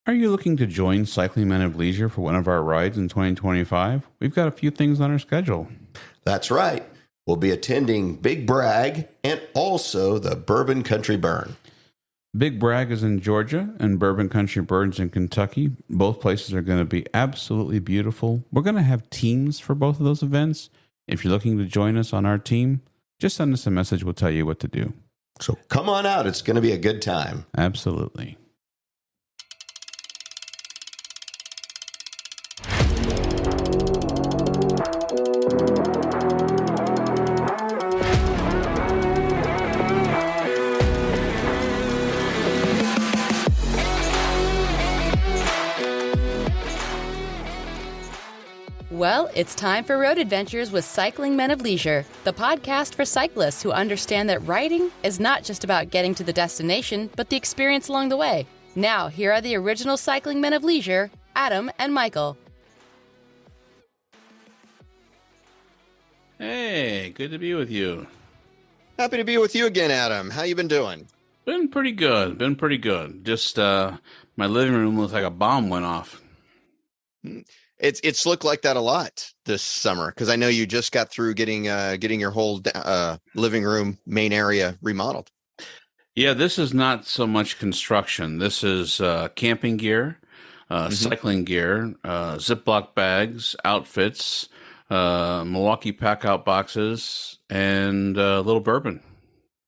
Are you looking to join Cycling Men of Leisure for one of our rides in 2025? We've got a few things on our schedule. That's right. We'll be attending Big Bragg and also the Bourbon Country Burn. Big Bragg is in Georgia and Bourbon Country Burn's in Kentucky. Both places are going to be absolutely beautiful. We're going to have teams for both of those events. If you're looking to join us on our team, just send us a message. We'll tell you what to do. So come on out. It's going to be a good time. Absolutely. Well, it's time for Road Adventures with Cycling Men of Leisure, the podcast for cyclists who understand that riding is not just about getting to the destination, but the experience along the way. Now, here are the original Cycling Men of Leisure, Adam and Michael. Hey, good to be with you. Happy to be with you again, Adam. How you been doing? Been pretty good. Just my living room looks like a bomb went off. It's looked like that a lot this summer because I know you just got through getting your whole living room main area remodeled. Yeah, this is not so much construction. This is camping gear, cycling gear, Ziploc bags, outfits, Milwaukee pack-out boxes, and a little bourbon.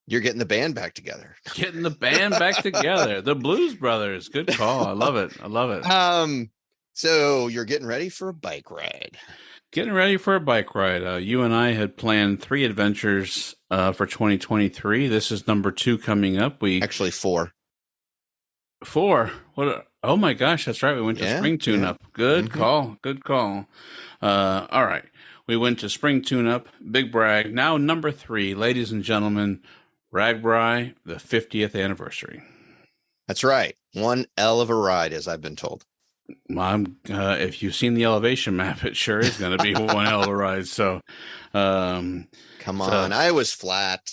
You're getting the band back together. Getting the band back together. The Blues Brothers. Good call. I love it. So you're getting ready for a bike ride. Getting ready for a bike ride. You and I had planned 3 adventures for 2023. This is number 2 coming up. Actually 4. 4. What? Oh my gosh, that's right. We went to Spring Tune-Up. Good call. Good call. All right. We went to Spring Tune-Up, Big Bragg. Now number 3, ladies and gentlemen, RAGBRAI, the 50th anniversary. That's right. One hell of a ride, as I've been told. If you've seen the elevation map, it sure is going to be one hell of a ride. So, come on, I was flat.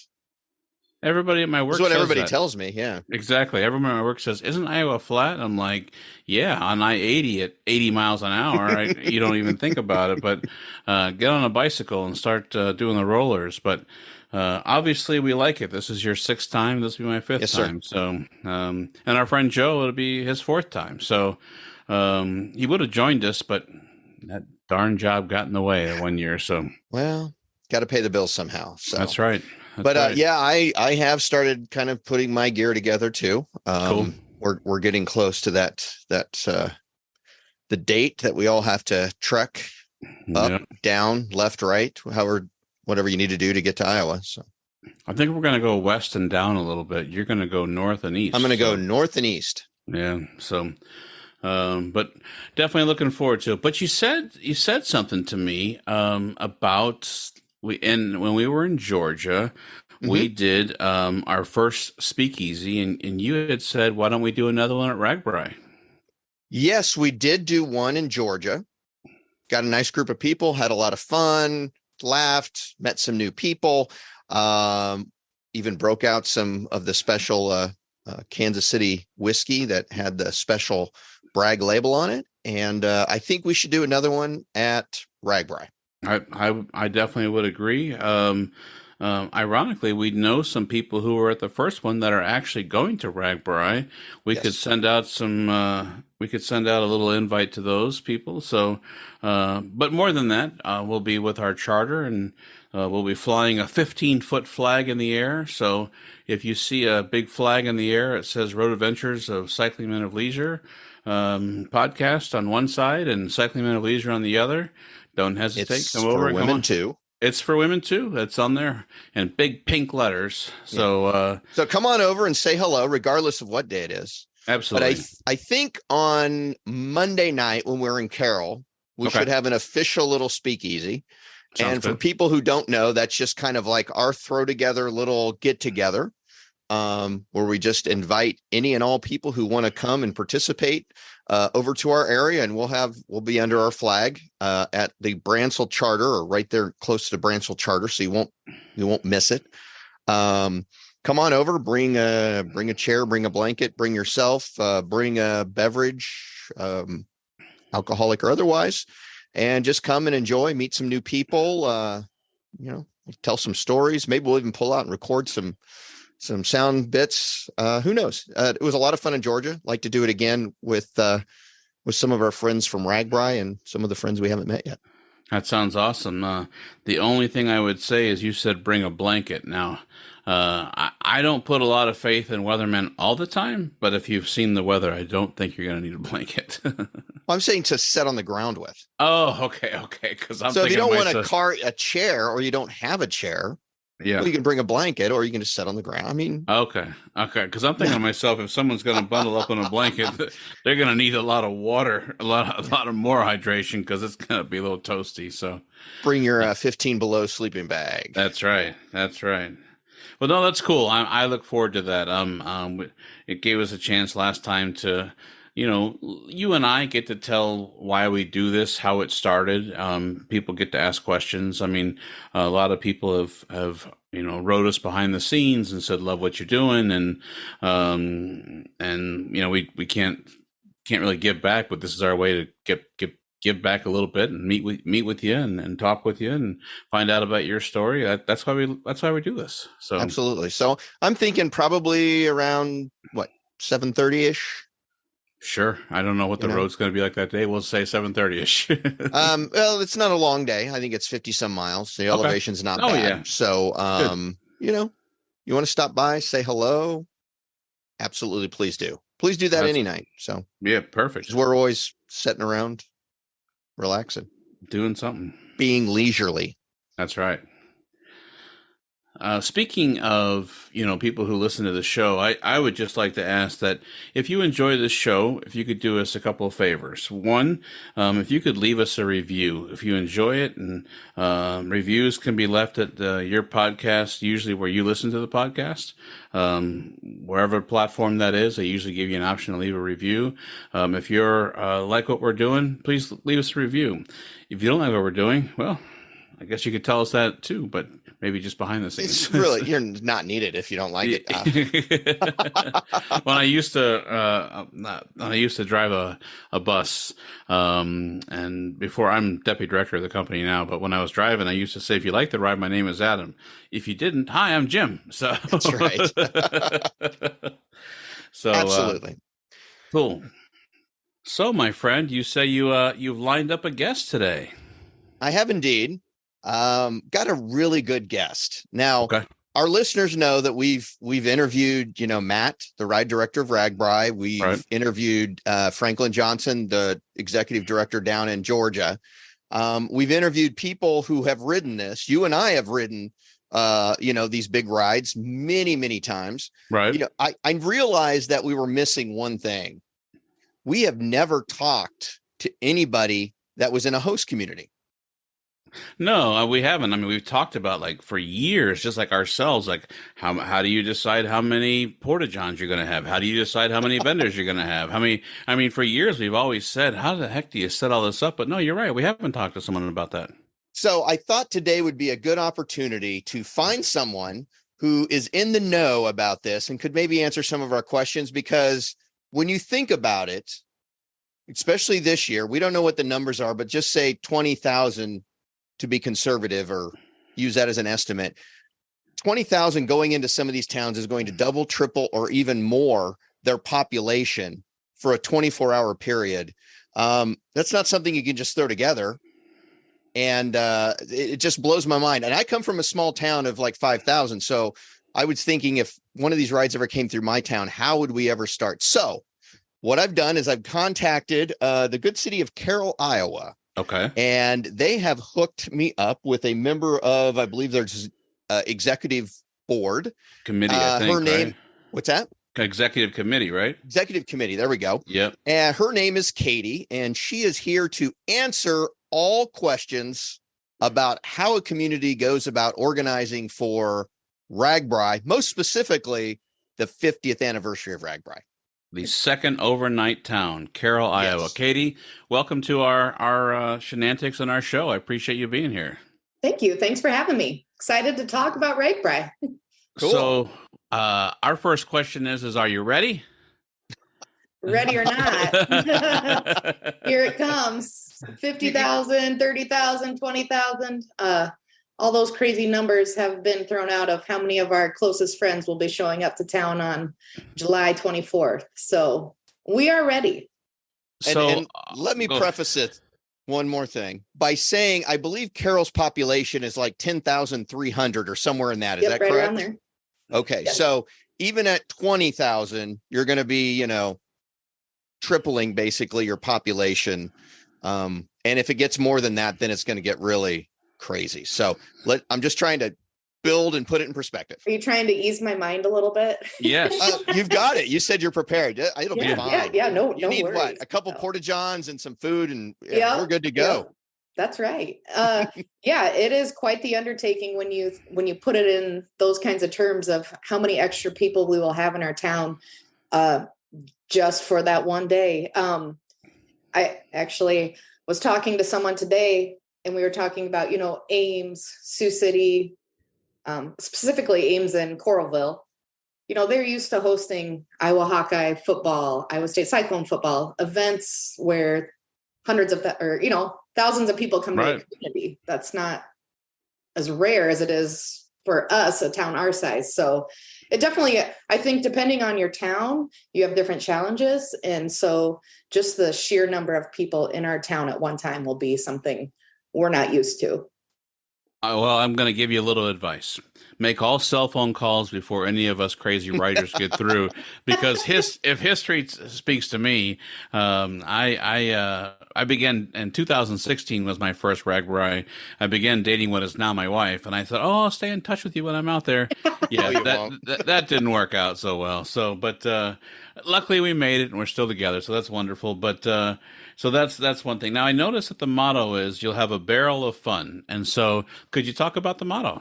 Everybody at my work. That's what everybody tells me. Yeah, exactly. Everyone at my work says, "Isn't Iowa flat?" I'm like, "Yeah, on I-80 at 80 miles an hour, you don't even think about it." But get on a bicycle and start doing the rollers. But obviously, we like it. This is your 6th time. This will be my 5th time. So, and our friend Joe, it'll be his 4th time. So. He would have joined us, but that darn job got in the way that one year. So, well, got to pay the bills somehow. So that's right. Yeah, I have started kind of putting my gear together too. Cool. We're getting close to that the date that we all have to trek up, down, left, right, whatever you need to do to get to Iowa. So I think we're going to go west and down a little bit. You're going to go north and east. I'm going to go north and east. Yeah. So. But definitely looking forward to it. But you said something to me about when we were in Georgia, we did our first speakeasy, and you had said, "Why don't we do another one at RAGBRAI?" Yes, we did do one in Georgia. Got a nice group of people, had a lot of fun, laughed, met some new people, even broke out some of the special Kansas City whiskey that had the special Bragg label on it. And I think we should do another one at RAGBRAI. I definitely would agree. Ironically, we know some people who were at the first one that are actually going to RAGBRAI. We could send out we could send out a little invite to those people. So, but more than that, we'll be with our charter, and we'll be flying a 15-foot flag in the air. So if you see a big flag in the air, it says Road Adventures of Cycling Men of Leisure podcast on one side and Cycling Men of Leisure on the other. Don't hesitate. It's come over. Women too. It's for women too. It's on there in big pink letters. So, so come on over and say hello, regardless of what day it is. Absolutely. But I think on Monday night when we're in Carroll, we should have an official little speakeasy. Sounds for good. people who don't know, that's just kind of like our throw together little get together, where we just invite any and all people who want to come and participate over to our area, and we'll be under our flag at the Bransell Charter, or right there close to the Bransell Charter, so you won't miss it. Come come on over, bring a chair, bring a blanket, bring yourself, bring a beverage, alcoholic or otherwise, and just come and enjoy, meet some new people, tell some stories. Maybe we'll even pull out and record some sound bits. Who knows? It was a lot of fun in Georgia. Like to do it again with some of our friends from RAGBRAI and some of the friends we haven't met yet. That sounds awesome. The only thing I would say is you said bring a blanket. Now, I don't put a lot of faith in weathermen all the time, but if you've seen the weather, I don't think you're going to need a blanket. Well, I'm saying to sit on the ground with. Oh, okay. Because I'm so if you thinking don't want a chair, or you don't have a chair, yeah, well, you can bring a blanket, or you can just sit on the ground. I mean, okay. Because I'm thinking to myself, if someone's going to bundle up in a blanket, they're going to need a lot of water, a lot of more hydration, because it's going to be a little toasty. So bring your 15 below sleeping bag. That's right. Well, no, that's cool. I look forward to that. It gave us a chance last time to, you and I get to tell why we do this, how it started. People get to ask questions. I mean, a lot of people have wrote us behind the scenes and said, love what you're doing. And we can't really give back, but this is our way to give back a little bit and meet with you and talk with you and find out about your story. That's why we do this. So absolutely. So I'm thinking probably around 7:30ish. Sure. I don't know what the road's going to be like that day. We'll say 7:30ish. Well, it's not a long day. I think it's 50 some miles. The elevation's not bad. Yeah. So, you want to stop by, say hello? Absolutely. Please do. Please do that any night. So yeah, perfect. We're always sitting around, relaxing, doing something, being leisurely. That's right. Speaking of, people who listen to the show, I would just like to ask that if you enjoy this show, if you could do us a couple of favors. One, if you could leave us a review, if you enjoy it, and reviews can be left at your podcast, usually where you listen to the podcast, wherever platform that is. I usually give you an option to leave a review. If you're like what we're doing, please leave us a review. If you don't like what we're doing, well, I guess you could tell us that too, but maybe just behind the scenes. It's really, you're not needed if you don't like it. When I used to drive a bus, and before, I'm deputy director of the company now, but when I was driving, I used to say, if you like the ride, my name is Adam. If you didn't, hi, I'm Jim. So that's right. So absolutely. Cool. So, my friend, you say you've lined up a guest today. I have indeed. Got a really good guest. Now, Our listeners know that we've interviewed, Matt, the ride director of RAGBRAI. We've interviewed Franklin Johnson, the executive director down in Georgia. We've interviewed people who have ridden this. You and I have ridden, these big rides many, many times. Right. I realized that we were missing one thing. We have never talked to anybody that was in a host community. No, we haven't. I mean, we've talked about for years, just like ourselves, how do you decide how many porta-johns you're going to have? How do you decide how many vendors you're going to have? For years, we've always said, how the heck do you set all this up? But no, you're right. We haven't talked to someone about that. So I thought today would be a good opportunity to find someone who is in the know about this and could maybe answer some of our questions, because when you think about it, especially this year, we don't know what the numbers are, but just say 20,000 to be conservative, or use that as an estimate. 20,000 going into some of these towns is going to double, triple, or even more their population for a 24-hour period. That's not something you can just throw together. And it just blows my mind. And I come from a small town of 5,000. So I was thinking, if one of these rides ever came through my town, how would we ever start? So what I've done is I've contacted the good city of Carroll, Iowa. Okay. And they have hooked me up with a member of, I believe there's executive board committee. I think, her name, right? What's that? Executive committee, right? Executive committee. There we go. Yep. And her name is Katie, and she is here to answer all questions about how a community goes about organizing for RAGBRAI, most specifically the 50th anniversary of RAGBRAI. The second overnight town, Carroll, Iowa. Yes. Katie, welcome to our shenanigans on our show. I appreciate you being here. Thank you. Thanks for having me. Excited to talk about RAGBRAI. Cool. So, our first question is are you ready? Ready or not, here it comes. 50,000, 30,000, 20,000. All those crazy numbers have been thrown out of how many of our closest friends will be showing up to town on July 24th. So we are ready. And let me preface it one more thing by saying I believe Carroll's population is like 10,300 or somewhere in that. Is that right correct? around there. Okay. Yes. So even at 20,000, you're going to be, tripling basically your population. And if it gets more than that, then it's going to get really crazy. So I'm just trying to build and put it in perspective. Are you trying to ease my mind a little bit? Yes. You've got it. You said you're prepared. It'll be fine. Yeah. No, you need worries. what? A couple Porta Johns and some food, and Yeah, we're good to go. Yeah, that's right. Yeah, it is quite the undertaking when you put it in those kinds of terms of how many extra people we will have in our town just for that one day. I actually was talking to someone today, and we were talking about, Ames, Sioux City, specifically Ames and Coralville. They're used to hosting Iowa Hawkeye football, Iowa State Cyclone football events where hundreds of thousands of people come to the community. That's not as rare as it is for us, a town our size. So it definitely, I think, depending on your town, you have different challenges. And so just the sheer number of people in our town at one time will be something we're not used to. Well, I'm going to give you a little advice. Make all cell phone calls before any of us crazy writers get through, because if history speaks to me, I began in 2016 was my first RAGBRAI. I began dating what is now my wife, and I thought, I'll stay in touch with you when I'm out there. Yeah, that didn't work out so well. So, but luckily we made it, and we're still together, so that's wonderful. But so that's one thing. Now I noticed that the motto is you'll have a barrel of fun, and so could you talk about the motto?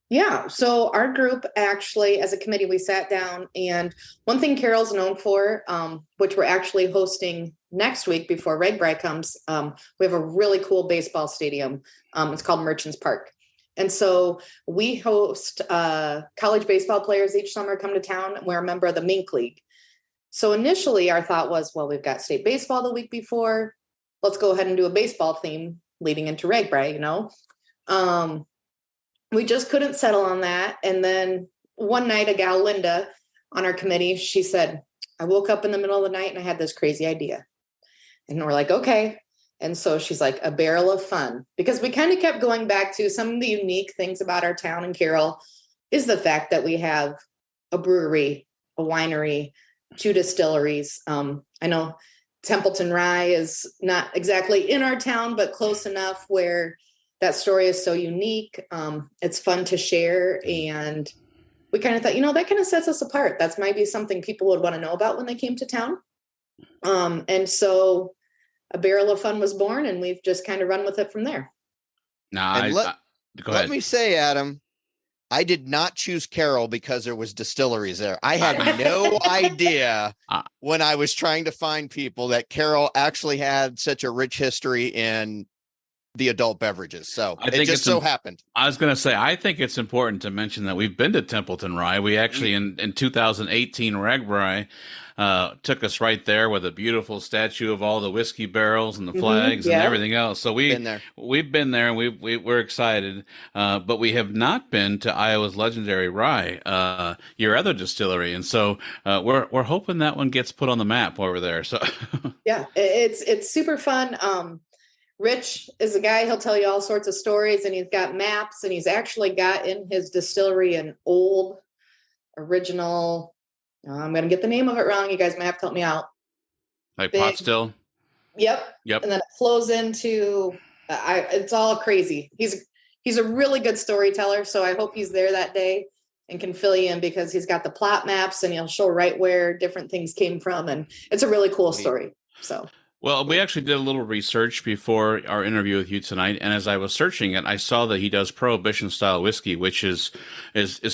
Yeah. So our group actually, as a committee, we sat down, and one thing Carroll's known for, which we're actually hosting next week before RAGBRAI comes, we have a really cool baseball stadium. It's called Merchants Park. And so we host college baseball players each summer come to town. We're a member of the Mink League. So initially our thought was, well, we've got state baseball the week before. Let's go ahead and do a baseball theme leading into RAGBRAI, We just couldn't settle on that. And then one night, a gal, Linda, on our committee, she said, I woke up in the middle of the night and I had this crazy idea. And we're like, okay. And so she's like, a barrel of fun, because we kind of kept going back to some of the unique things about our town in Carroll is the fact that we have a brewery, a winery, 2 distilleries. I know Templeton Rye is not exactly in our town, but close enough where that story is so unique. It's fun to share. And we kind of thought, that kind of sets us apart. That's might be something people would want to know about when they came to town. And so a barrel of fun was born, and we've just kind of run with it from there. Now, let me say, Adam, I did not choose Carroll because there was distilleries there. I had no idea when I was trying to find people that Carroll actually had such a rich history in the adult beverages. So it just so happened. I was going to say, I think it's important to mention that we've been to Templeton Rye. We actually, in 2018, RAGBRAI took us right there with a beautiful statue of all the whiskey barrels and the flags and everything else. So we've been there, and we're excited. But we have not been to Iowa's legendary rye, your other distillery. And so we're hoping that one gets put on the map over there. So yeah, it's super fun. Rich is a guy, he'll tell you all sorts of stories, and he's got maps, and he's actually got in his distillery an old original, I'm going to get the name of it wrong. You guys might have to help me out. Like pot still? Yep. And then it flows into, it's all crazy. He's a really good storyteller. So I hope he's there that day and can fill you in, because he's got the plot maps and he'll show right where different things came from. And it's a really cool story. So. Well, we actually did a little research before our interview with you tonight, and as I was searching it, I saw that he does Prohibition-style whiskey, which is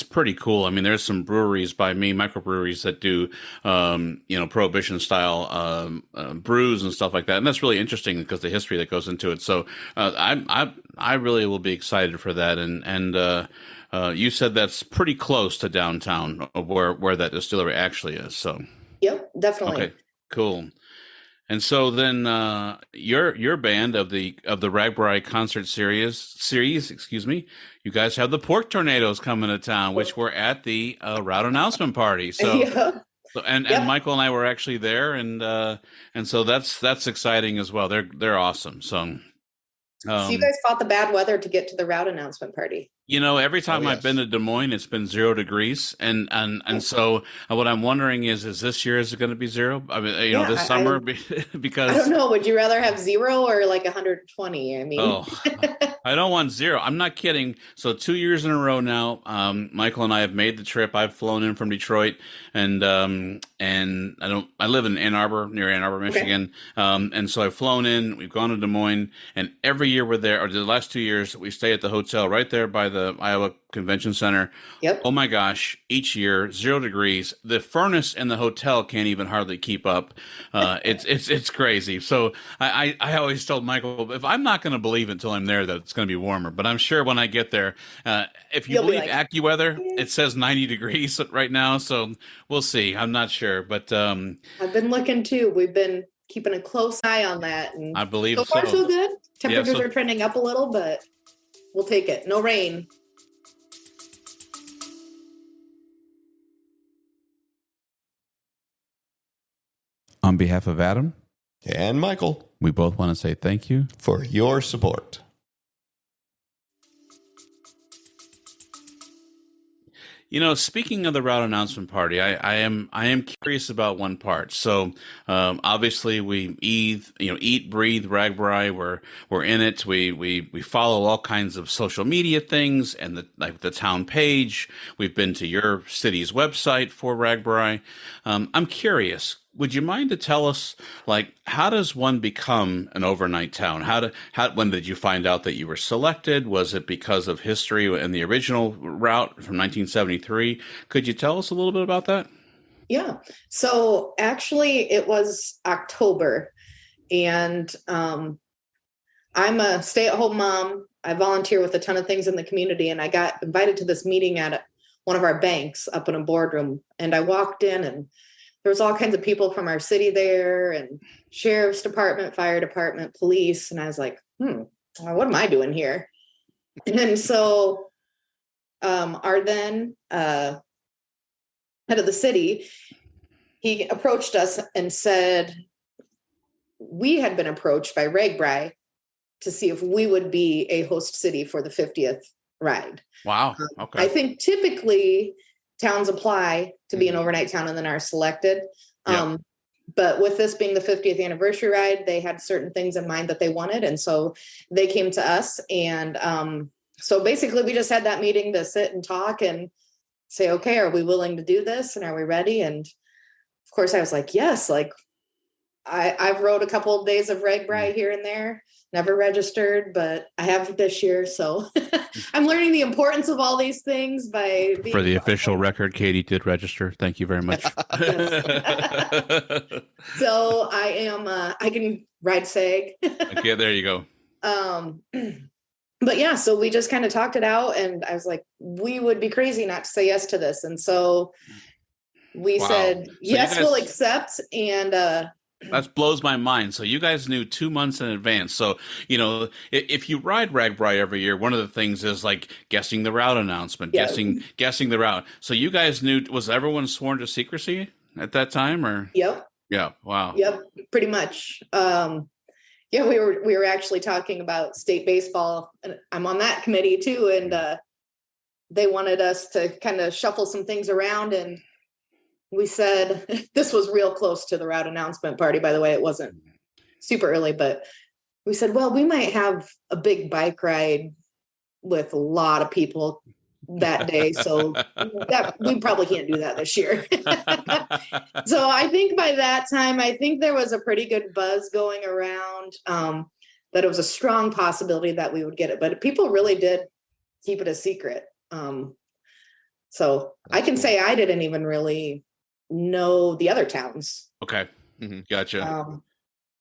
pretty cool. I mean, there's some breweries by me, microbreweries, that do, Prohibition-style brews and stuff like that, and that's really interesting because the history that goes into it. So I really will be excited for that, and you said that's pretty close to downtown, where that distillery actually is. So, Yep, definitely. okay, cool. And so then your band of the RAGBRAI concert series, excuse me, you guys have the Pork Tornadoes coming to town, which were at the route announcement party. So, Yeah. and Michael and I were actually there, and so that's exciting as well. They're awesome. So, So you guys fought the bad weather to get to the route announcement party. every time Oh, I've yes. been to Des Moines, it's been 0 degrees, and so what I'm wondering is this year is it going to be 0? I mean, Yeah, this summer because I don't know. Would you rather have 0 or like 120? I mean, oh, I don't want 0. I'm not kidding. So 2 years in a row now, Michael and I have made the trip. I've flown in from Detroit, and I live in Ann Arbor, near Ann Arbor, Michigan. And so I've flown in. We've gone to Des Moines, and every year we're there. Or the last 2 years, we stay at the hotel right there by the Iowa Convention Center. Yep. Oh my gosh! Each year, 0 degrees. The furnace in the hotel can't even hardly keep up. It's crazy. So I always told Michael, if I'm not going to believe until I'm there that it's going to be warmer, but I'm sure when I get there, if you You'll be believe like, AccuWeather, it says 90 degrees right now. So we'll see. I'm not sure, but I've been looking too. We've been keeping a close eye on that, and I believe so far so. so good. Temperatures so- are trending up a little, but we'll take it. No rain. On behalf of Adam, And Michael, we both want to say thank you. for your support. Speaking of the route announcement party, I am curious about one part. So, obviously we eat, breathe, RAGBRAI. We're in it. We follow all kinds of social media things and the town page. We've been to your city's website for RAGBRAI. I'm curious. Would you mind to tell us, how does one become an overnight town? When did you find out that you were selected? Was it because of history and the original route from 1973? Could you tell us a little bit about that? Yeah. So actually, it was October, and I'm a stay-at-home mom. I volunteer with a ton of things in the community, and I got invited to this meeting at one of our banks up in a boardroom. And I walked in, and there was all kinds of people from our city there, and sheriff's department, fire department, police. And I was like, what am I doing here? And so our then head of the city, he approached us and said, we had been approached by RAGBRAI to see if we would be a host city for the 50th ride. Wow. Okay. I think typically towns apply to be an overnight town and then are selected. Yeah. But with this being the 50th anniversary ride, they had certain things in mind that they wanted. And so they came to us. And so basically we just had that meeting to sit and talk and say, okay, are we willing to do this? And are we ready? And of course I was like, yes, I've rode a couple of days of RAGBRAI here and there, never registered, but I have this year. So I'm learning the importance of all these things by being For the official record, Katie did register. Thank you very much. So I can ride SAG. Okay, there you go. But yeah, so we just kind of talked it out, and I was like, we would be crazy not to say yes to this. And so we said, yes, we'll accept. And that blows my mind. So you guys knew 2 months in advance. So, if you ride RAGBRAI every year, one of the things is guessing the route announcement, guessing the route. So you guys knew, was everyone sworn to secrecy at that time, or? Yep. Yeah. Wow. Yep. Pretty much. Yeah, we were actually talking about state baseball, and I'm on that committee too. And they wanted us to kind of shuffle some things around, and we said, this was real close to the route announcement party, by the way. It wasn't super early, but we said, well, we might have a big bike ride with a lot of people that day. So that we probably can't do that this year. So I think by that time, I think there was a pretty good buzz going around, that it was a strong possibility that we would get it, but people really did keep it a secret. So I can say I didn't even really know the other towns. Okay. Mm-hmm. Gotcha.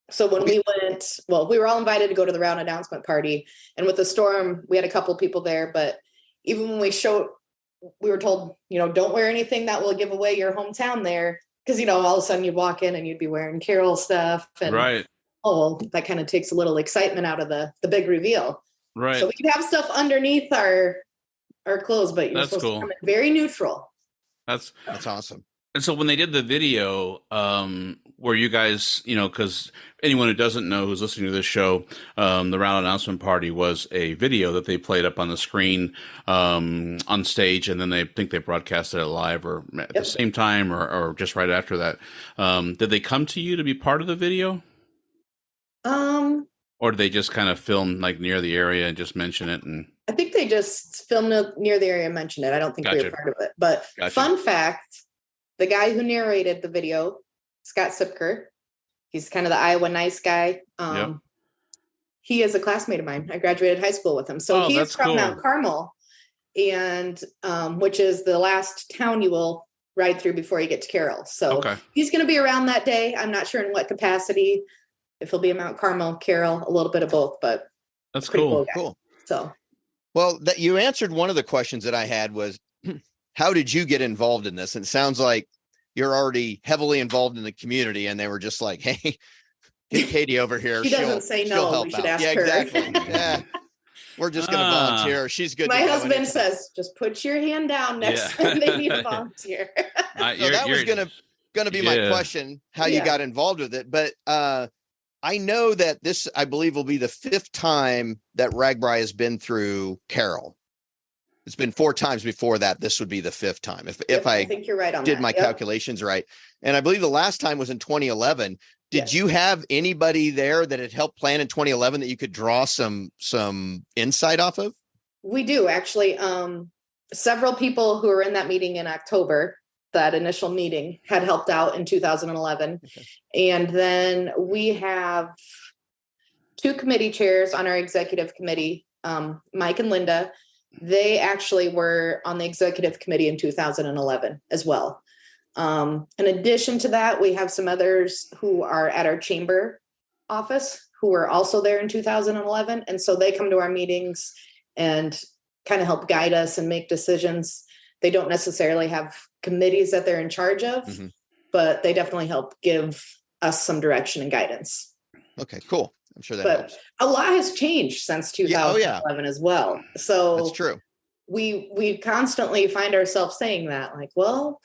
So when we went, we were all invited to go to the route announcement party, and with the storm, we had a couple people there, but even when we were told, don't wear anything that will give away your hometown there. Because, all of a sudden you'd walk in and you'd be wearing Carroll stuff. And, right. well, that kind of takes a little excitement out of the big reveal. Right. So we could have stuff underneath our clothes, but you're That's supposed cool. to come in very neutral. That's awesome. And so when they did the video, were you guys, because anyone who doesn't know who's listening to this show, the round announcement party was a video that they played up on the screen on stage, and then they think they broadcasted it live or at the same time or just right after that. Did they come to you to be part of the video? Or did they just kind of film like near the area and just mention it? And I think they just filmed near the area and mentioned it. I don't think we were part of it. But fun fact, the guy who narrated the video, Scott Sipker, he's kind of the Iowa nice guy. He is a classmate of mine. I graduated high school with him. So he's from Mount Carmel, and which is the last town you will ride through before you get to Carroll. So he's going to be around that day. I'm not sure in what capacity, if he'll be in Mount Carmel, Carroll, a little bit of both, but that's cool. Cool. So, well, that you answered one of the questions that I had was, how did you get involved in this? And it sounds like you're already heavily involved in the community, and they were just like, "Hey, get Katie over here. She doesn't say no. We should ask her." Exactly. Yeah, we're just going to volunteer. She's good. My husband says, "Just put your hand down next time they need a volunteer." So that was going to be my question: how you got involved with it, but. I know that this, I believe, will be the 5th time that RAGBRAI has been through Carroll. It's been 4 times before that. This would be the 5th time. If I think you're right on did that. My calculations right. And I believe the last time was in 2011. Did you have anybody there that had helped plan in 2011 that you could draw some insight off of? We do actually. Several people who were in that meeting in October, that initial meeting, had helped out in 2011. And then we have 2 committee chairs on our executive committee, Mike and Linda. They actually were on the executive committee in 2011 as well. In addition to that, we have some others who are at our chamber office who were also there in 2011. And so they come to our meetings and kind of help guide us and make decisions. They don't necessarily have committees that they're in charge of, but they definitely help give us some direction and guidance. Okay, cool. I'm sure that helps. A lot has changed since 2011 as well. So that's true. We constantly find ourselves saying that, like, well,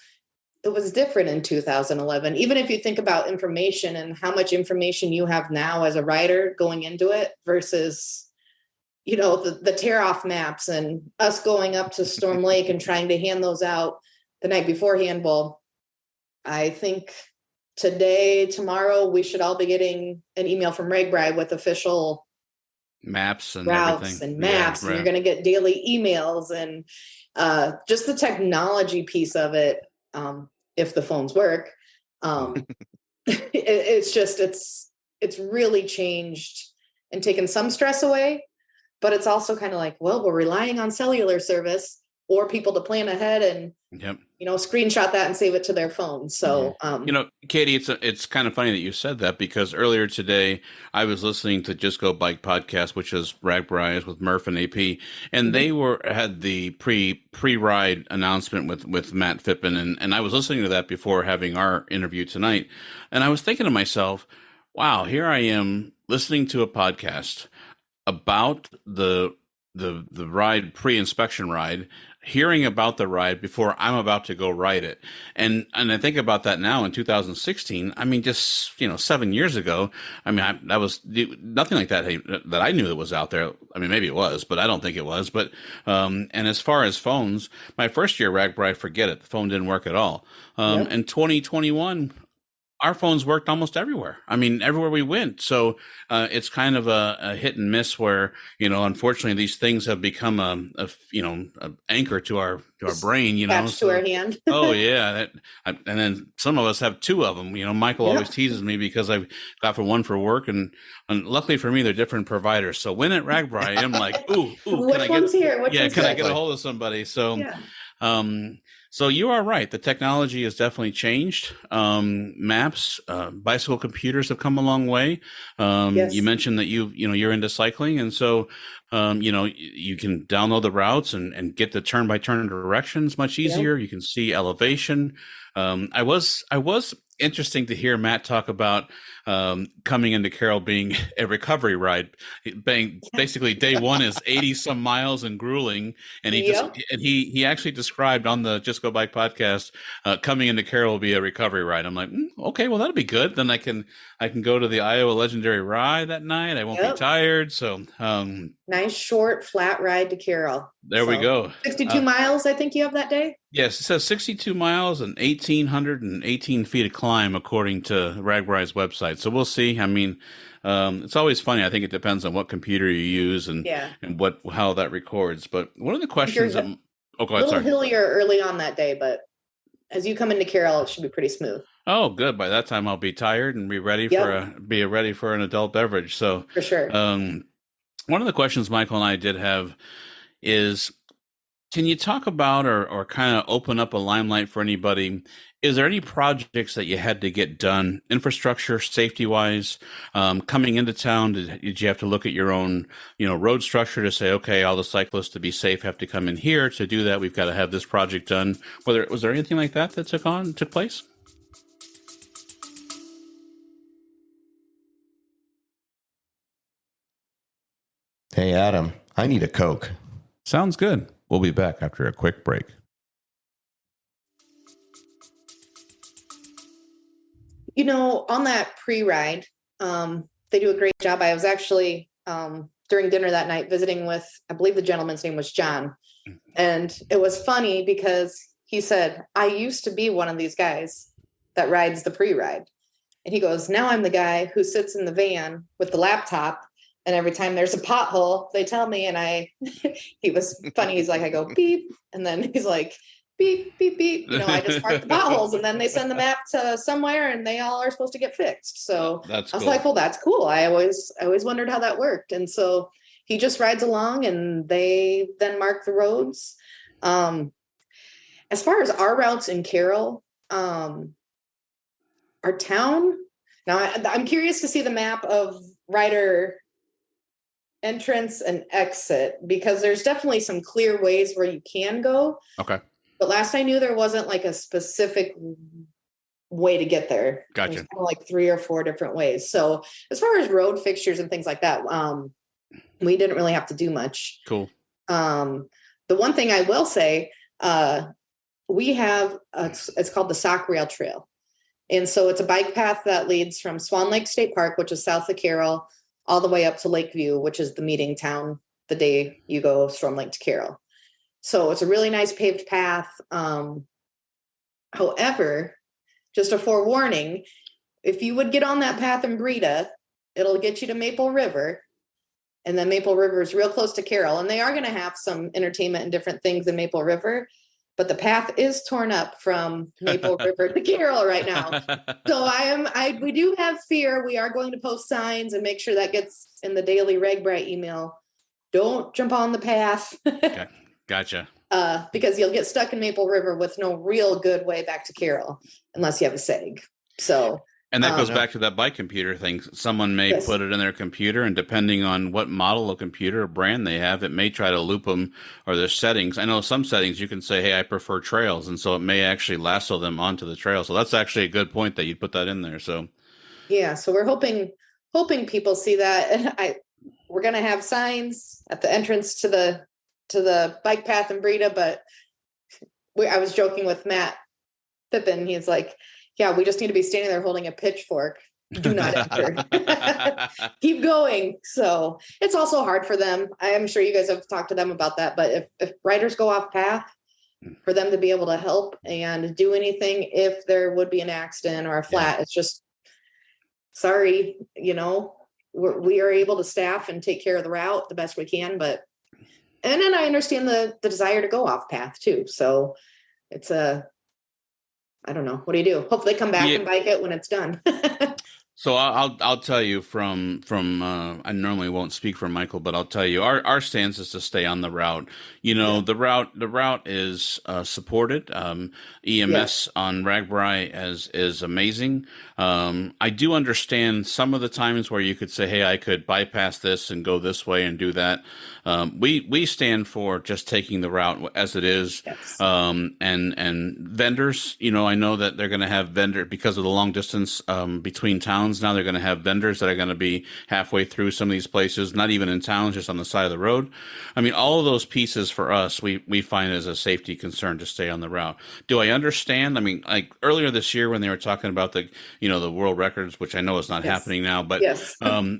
it was different in 2011. Even if you think about information and how much information you have now as a writer going into it versus the tear-off maps and us going up to Storm Lake and trying to hand those out the night beforehand. Well, I think tomorrow, we should all be getting an email from RAGBRAI with official maps and routes everything. And maps. And you're going to get daily emails and just the technology piece of it. If the phones work, it's really changed and taken some stress away. But it's also kind of like, well, we're relying on cellular service or people to plan ahead and, screenshot that and save it to their phone. So, Katie, it's kind of funny that you said that, because earlier today I was listening to Just Go Bike podcast, which is RAGBRAI with Murph and AP, and they had the pre-ride announcement with Matt Phippen. And I was listening to that before having our interview tonight. And I was thinking to myself, wow, here I am listening to a podcast about the ride, pre-inspection ride, hearing about the ride before I'm about to go ride it. And I think about that now in 2016. I mean, just, 7 years ago, I mean, that was nothing like that I knew that was out there. I mean, maybe it was, but I don't think it was. But, and as far as phones, my first year RAGBRAI, forget it. The phone didn't work at all. In 2021, our phones worked almost everywhere. I mean, everywhere we went. So it's kind of a hit and miss where, unfortunately these things have become a anchor to our brain, attached to our hand. Oh yeah. And then some of us have 2 of them. Michael always teases me because I've got one for work and luckily for me, they're different providers. So when at RAGBRAI, I'm like, ooh, which one's here? Can I get a hold of somebody? So, So you are right. The technology has definitely changed. Maps, bicycle computers have come a long way. Yes. You mentioned that you're into cycling, and so you can download the routes and get the turn by turn directions much easier. You can see elevation. I was interesting to hear Matt talk about coming into Carroll being a recovery ride. Basically, day one is 80 some miles and grueling, and he actually described on the Just Go Bike podcast coming into Carroll will be a recovery ride. I'm like, okay, well that'll be good. Then I can go to the Iowa Legendary Ride that night. I won't be tired. So nice short flat ride to Carroll. There we go. 62 miles, I think you have that day. Yes, it says 62 miles and 1,818 feet of climb, according to RAGBRAI's website. So we'll see. I mean, it's always funny. I think it depends on what computer you use and how that records. But one of the questions, go ahead. A little hillier early on that day, but as you come into Carroll, it should be pretty smooth. Oh, good. By that time, I'll be tired and be ready for an adult beverage. So for sure. One of the questions Michael and I did have is, can you talk about or kind of open up a limelight for anybody? Is there any projects that you had to get done, infrastructure, safety-wise, coming into town? Did you have to look at your own, road structure to say, okay, all the cyclists to be safe have to come in here? To do that, we've got to have this project done. Was there anything like that took place? Hey, Adam, I need a Coke. Sounds good. We'll be back after a quick break. On that pre-ride, they do a great job. I was actually, during dinner that night, visiting with, I believe the gentleman's name was John. And it was funny because he said, I used to be one of these guys that rides the pre-ride. And he goes, now I'm the guy who sits in the van with the laptop. And every time there's a pothole, they tell me, and he was funny. He's like, I go beep. And then he's like, beep, beep, beep. I just mark the potholes, and then they send the map to somewhere and they all are supposed to get fixed. So I was like, well, that's cool. I always wondered how that worked. And so he just rides along and they then mark the roads. As far as our routes in Carroll, our town, now I'm curious to see the map of rider entrance and exit, because there's definitely some clear ways where you can go. Okay. But last I knew, there wasn't like a specific way to get there. Gotcha. There's kind of like 3 or 4 different ways. So as far as road fixtures and things like that, we didn't really have to do much. Cool. The one thing I will say, we have, it's called the Sock Rail Trail. And so it's a bike path that leads from Swan Lake State Park, which is south of Carroll, all the way up to Lakeview, which is the meeting town the day you go Storm Lake to Carroll. So it's a really nice paved path. However, just a forewarning, if you would get on that path in Breda, it'll get you to Maple River. And then Maple River is real close to Carroll. And they are going to have some entertainment and different things in Maple River. But the path is torn up from Maple River to Carroll right now. So we do have fear. We are going to post signs and make sure that gets in the daily RAGBRAI email. Don't jump on the path. Okay. Gotcha. Because you'll get stuck in Maple River with no real good way back to Carroll unless you have a SEG. So. And that goes back to that bike computer thing. Someone may put it in their computer, and depending on what model of computer or brand they have, it may try to loop them or their settings. I know some settings you can say, hey, I prefer trails. And so it may actually lasso them onto the trail. So that's actually a good point that you put that in there. So, yeah, so we're hoping people see that. We're going to have signs at the entrance to the bike path in Breda, but I was joking with Matt Pippin. He's like, yeah, we just need to be standing there holding a pitchfork. Do not enter. Keep going. So it's also hard for them. I am sure you guys have talked to them about that. But if riders go off path, for them to be able to help and do anything if there would be an accident or a flat, it's just, sorry, we are able to staff and take care of the route the best we can. And then I understand the desire to go off path too. So it's I don't know. What do you do? Hopefully they come back and bike it when it's done. So I'll tell you from I normally won't speak for Michael, but I'll tell you our stance is to stay on the route. You know, the route is supported. EMS on RAGBRAI is amazing. I do understand some of the times where you could say, hey, I could bypass this and go this way and do that. We stand for just taking the route as it is. Yes. And vendors, you know, I know that they're going to have because of the long distance between towns. Now they're going to have vendors that are going to be halfway through some of these places, not even in towns, just on the side of the road. I mean, all of those pieces for us, we find as a safety concern to stay on the route. Do I understand? I mean, like earlier this year when they were talking about the world records, which I know is not happening now, but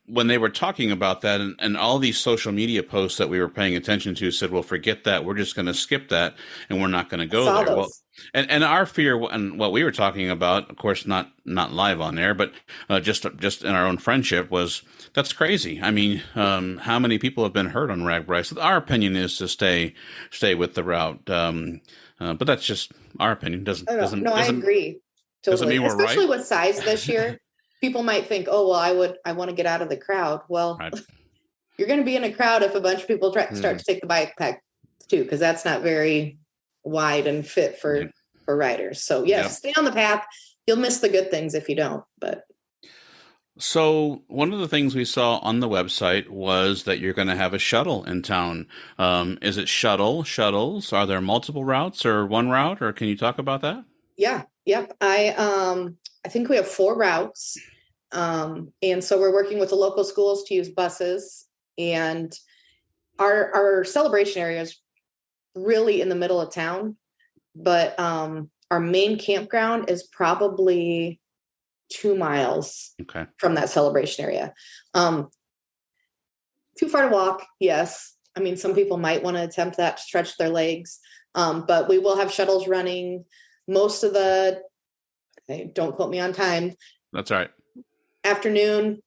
when they were talking about that and all these social media posts that we were paying attention to said, well, forget that. We're just going to skip that and we're not going to go there. Well, and our fear and what we were talking about, of course, not live on air, but just in our own friendship was that's crazy. I mean, how many people have been hurt on RAGBRAI? So our opinion is to stay with the route. But that's just our opinion. I agree. Totally. Doesn't mean we're especially right. With size this year, people might think, oh, well, I want to get out of the crowd. Well, you're going to be in a crowd if a bunch of people start to take the bike pack too, because that's not very wide and fit for riders. So stay on the path. You'll miss the good things if you don't. But so one of the things we saw on the website was that you're going to have a shuttle in town. Is it shuttles? Are there multiple routes or one route, or can you talk about that? Yeah. Yep. I think we have 4 routes. And so we're working with the local schools to use buses, and our celebration area is really in the middle of town, but our main campground is probably 2 miles from that celebration area. Too far to walk. Yes. I mean, some people might want to attempt that to stretch their legs. But we will have shuttles running most of don't quote me on time. That's right. Afternoon,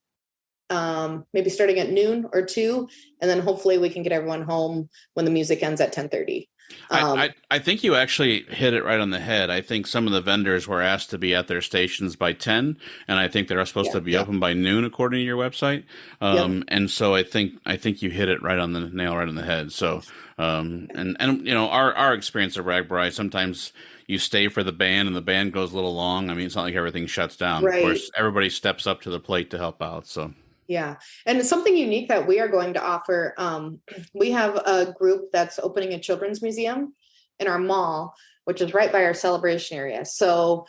maybe starting at noon or 2, and then hopefully we can get everyone home when the music ends at 10:30. I think you actually hit it right on the head. I think some of the vendors were asked to be at their stations by 10, and I think they're supposed to be open by noon, according to your website. And so I think you hit it right on the nail, right on the head. So, and you know, our experience at RAGBRAI, sometimes you stay for the band and the band goes a little long. I mean, it's not like everything shuts down. Right. Of course, everybody steps up to the plate to help out. So. Yeah. And it's something unique that we are going to offer. We have a group that's opening a children's museum in our mall, which is right by our celebration area. So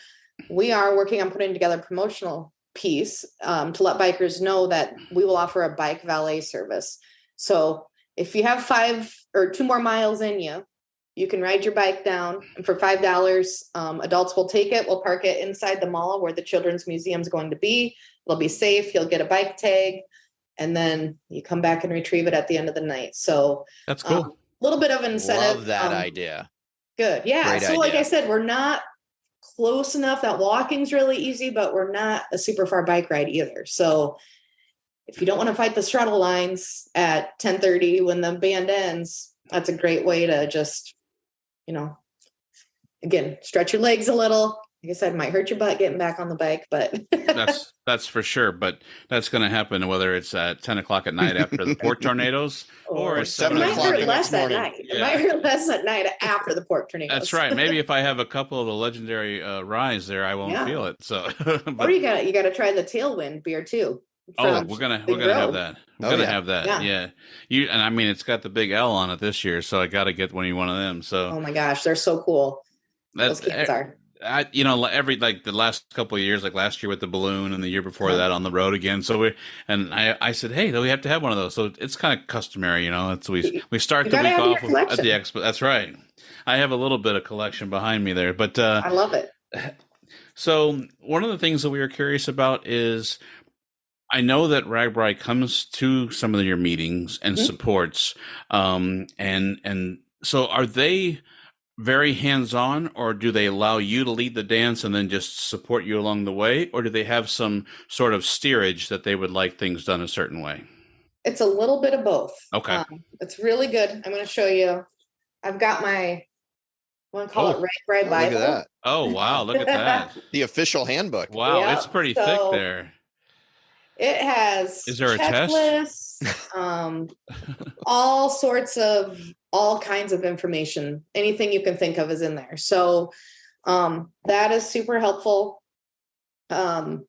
we are working on putting together a promotional piece to let bikers know that we will offer a bike valet service. So if you have 5 or 2 more miles in you, you can ride your bike down, and for $5, adults will take it. We'll park it inside the mall where the children's museum is going to be. It'll be safe. You'll get a bike tag, and then you come back and retrieve it at the end of the night. So that's cool. A little bit of an incentive. Love that idea. Good. Yeah. Great so idea. Like I said, we're not close enough that walking's really easy, but we're not a super far bike ride either. So if you don't want to fight the shuttle lines at 10:30 when the band ends, that's a great way to just, again, stretch your legs a little. Like I said, it might hurt your butt getting back on the bike, but that's for sure. But that's going to happen whether it's at 10 o'clock at night after the port tornadoes or 7 o'clock. o'clock. It might hurt less at night. It might hurt less at night after the port tornadoes. That's right. Maybe if I have a couple of the legendary ryes there, I won't feel it. So, or you got to try the Tailwind beer too. Oh, we're gonna have that. We're gonna have that. Yeah. And I mean, it's got the big L on it this year, so I got to get one of them. So, oh my gosh, they're so cool. Those cans are. Every the last couple of years, like last year with the balloon, and the year before that on the road again. So I said, hey, we have to have one of those. So it's kind of customary, It's we start the week off at the expo. That's right. I have a little bit of collection behind me there, but I love it. So one of the things that we were curious about is, I know that RAGBRAI comes to some of your meetings and supports, and so are they very hands-on, or do they allow you to lead the dance and then just support you along the way, or do they have some sort of steerage that they would like things done a certain way? It's a little bit of both. Okay. It's really good. I'm going to show you. I've got I want to call it RAGBRAI Bible. Look at that. Oh, wow. Look at that. The official handbook. Wow. It's pretty thick there. It has Is there a test? checklists, all sorts of all kinds of information. Anything you can think of is in there. So that is super helpful. And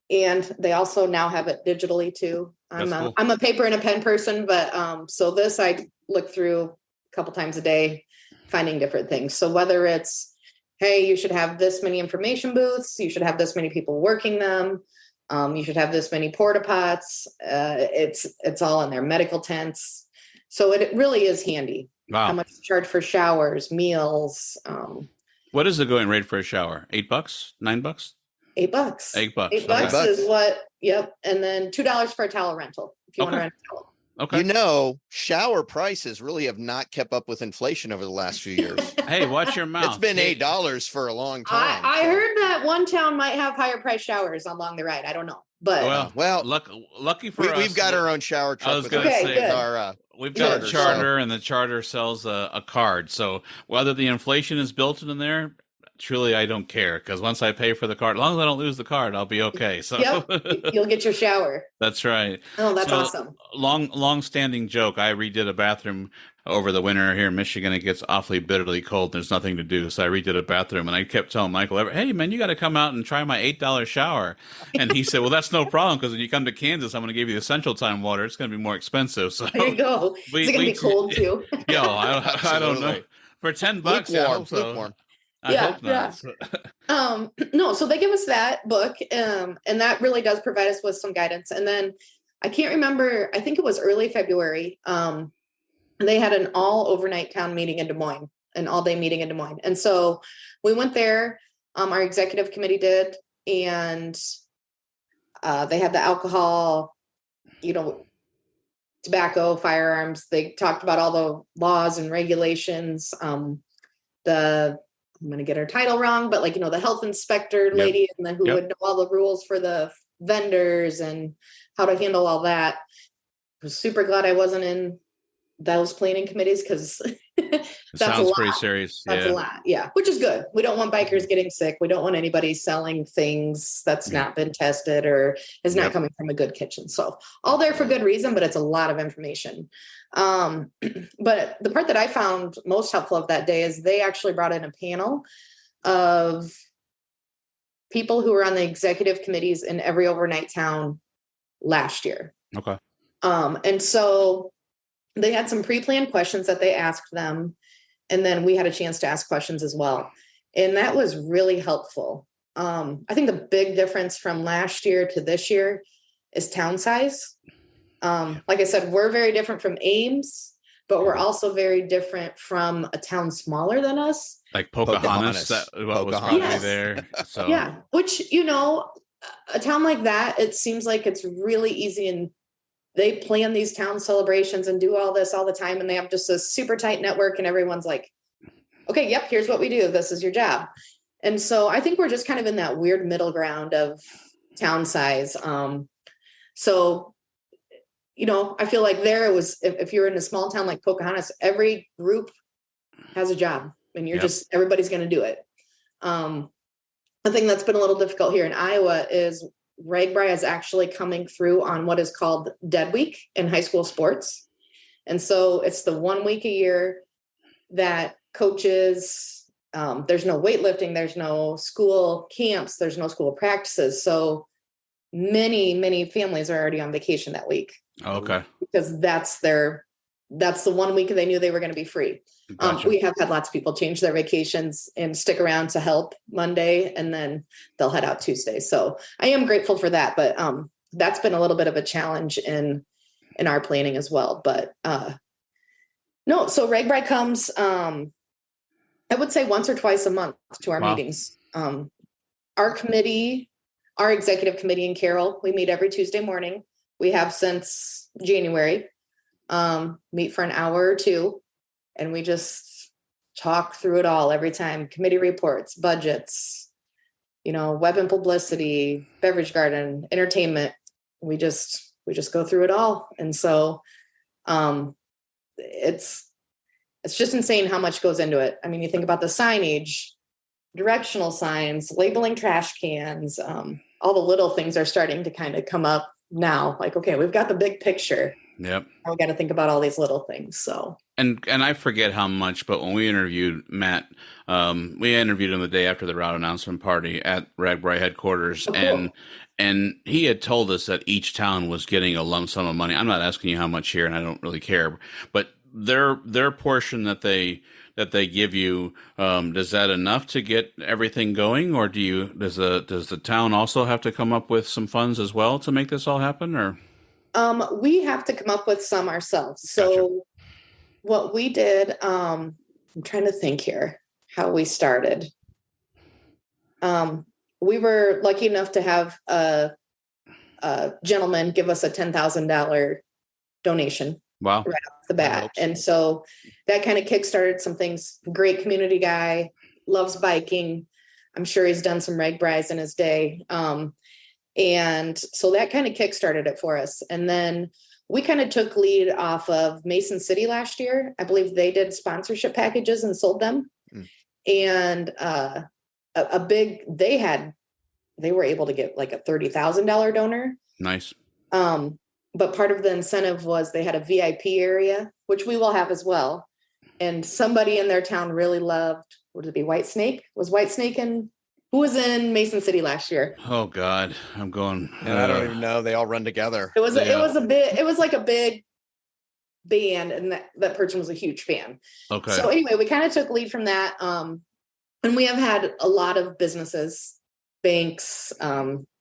they also now have it digitally too. Cool. I'm a paper and a pen person, but so this I look through a couple times a day, finding different things. So whether it's, hey, you should have this many information booths, you should have this many people working them, you should have this many porta pots. It's all in there. Medical tents. So it really is handy. Wow. How much to charge for showers, meals. What is the going rate for a shower? $8? $9? $8. $8. $8 is what. Yep. And then $2 for a towel rental if you want to rent a towel. Okay. Shower prices really have not kept up with inflation over the last few years. Hey, watch your mouth. It's been $8 for a long time. I heard that one town might have higher price showers along the ride. I don't know, but lucky for us, we've got our own shower truck. I was going to say, we've got a charter, and the charter sells a card. So whether the inflation is built in there, truly, I don't care, because once I pay for the card, as long as I don't lose the card, I'll be okay. So you'll get your shower. That's right. Oh, that's awesome. Long-standing joke. I redid a bathroom over the winter here in Michigan. It gets awfully bitterly cold. There's nothing to do, so I redid a bathroom, and I kept telling Michael, "Hey, man, you got to come out and try my $8 shower." And he said, "Well, that's no problem, because when you come to Kansas, I'm going to give you the Central Time water. It's going to be more expensive." So there you go. Is it going to be cold too? Yo, I don't know. For $10, I hope so. Lukewarm. I hope not. No, so they give us that book, and that really does provide us with some guidance. And then I can't remember, I think it was early February. They had an all overnight town meeting in Des Moines, an all day meeting in Des Moines. And so we went there, our executive committee did, and they had the alcohol, tobacco, firearms. They talked about all the laws and regulations. I'm going to get her title wrong, but the health inspector lady, and then who would know all the rules for the vendors and how to handle all that. I was super glad I wasn't in those planning committees, because sounds pretty serious. That's a lot. Yeah. Which is good. We don't want bikers getting sick. We don't want anybody selling things that's not been tested or is not coming from a good kitchen. So all there for good reason, but it's a lot of information. But the part that I found most helpful of that day is they actually brought in a panel of people who were on the executive committees in every overnight town last year. Okay. And so they had some pre-planned questions that they asked them, and then we had a chance to ask questions as well. And that was really helpful. I think the big difference from last year to this year is town size. Like I said, we're very different from Ames, but we're also very different from a town smaller than us. Like Pocahontas. That was probably there. So yeah, which, a town like that, it seems like it's really easy, and they plan these town celebrations and do all this all the time. And they have just a super tight network, and everyone's like, okay, yep, here's what we do. This is your job. And so I think we're just kind of in that weird middle ground of town size. So, I feel like there it was, if you're in a small town like Pocahontas, every group has a job, and you're everybody's going to do it. The thing that's been a little difficult here in Iowa is RAGBRAI is actually coming through on what is called Dead Week in high school sports. And so it's the 1 week a year that coaches, there's no weightlifting, there's no school camps, there's no school practices. So many families are already on vacation that week. Oh, okay. Because that's the 1 week they knew they were going to be free. Gotcha. We have had lots of people change their vacations and stick around to help Monday, and then they'll head out Tuesday. So I am grateful for that, but that's been a little bit of a challenge in our planning as well. But no, so RAGBRAI comes, I would say once or twice a month to our meetings. Our committee, our executive committee in Carroll, we meet every Tuesday morning. We have since January, meet for an hour or two, and we just talk through it all every time. Committee reports, budgets, web and publicity, beverage garden, entertainment. We just go through it all. And so it's just insane how much goes into it. I mean, you think about the signage, directional signs, labeling trash cans, all the little things are starting to kind of come up now. Like, okay, we've got the big picture. Yep. We got to think about all these little things. So, and I forget how much, but when we interviewed Matt, we interviewed him the day after the route announcement party at RAGBRAI headquarters, oh, cool. and he had told us that each town was getting a lump sum of money. I'm not asking you how much here, and I don't really care, but their portion that they give you, is that enough to get everything going, or does the town also have to come up with some funds as well to make this all happen, or? We have to come up with some ourselves. So Gotcha. what we did, I'm trying to think here how we started. We were lucky enough to have a gentleman give us a $10,000 donation. Wow. Right off the bat. And so that kind of kickstarted some things. Great community guy, loves biking. I'm sure he's done some RAGBRAIs in his day. And so that kind of kickstarted it for us. And then we kind of took lead off of Mason City last year. I believe they did sponsorship packages and sold them. And they were able to get like a $30,000 donor. Nice. But part of the incentive was they had a VIP area, which we will have as well. And somebody in their town really loved, would it be White Snake? Was White Snake who was in Mason City last year? Oh God, I'm going. And I don't even know. They all run together. It was like a big band, and that person was a huge fan. Okay. So anyway, we kind of took lead from that. And we have had a lot of businesses, banks,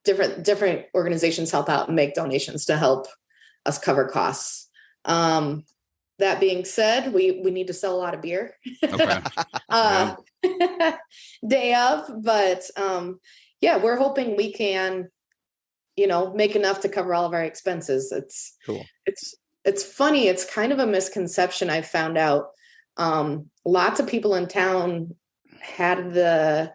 different organizations help out and make donations to help us cover costs. That being said, we need to sell a lot of beer. Okay. Day of, but we're hoping we can, make enough to cover all of our expenses. It's cool. It's funny. It's kind of a misconception I found out. Lots of people in town had the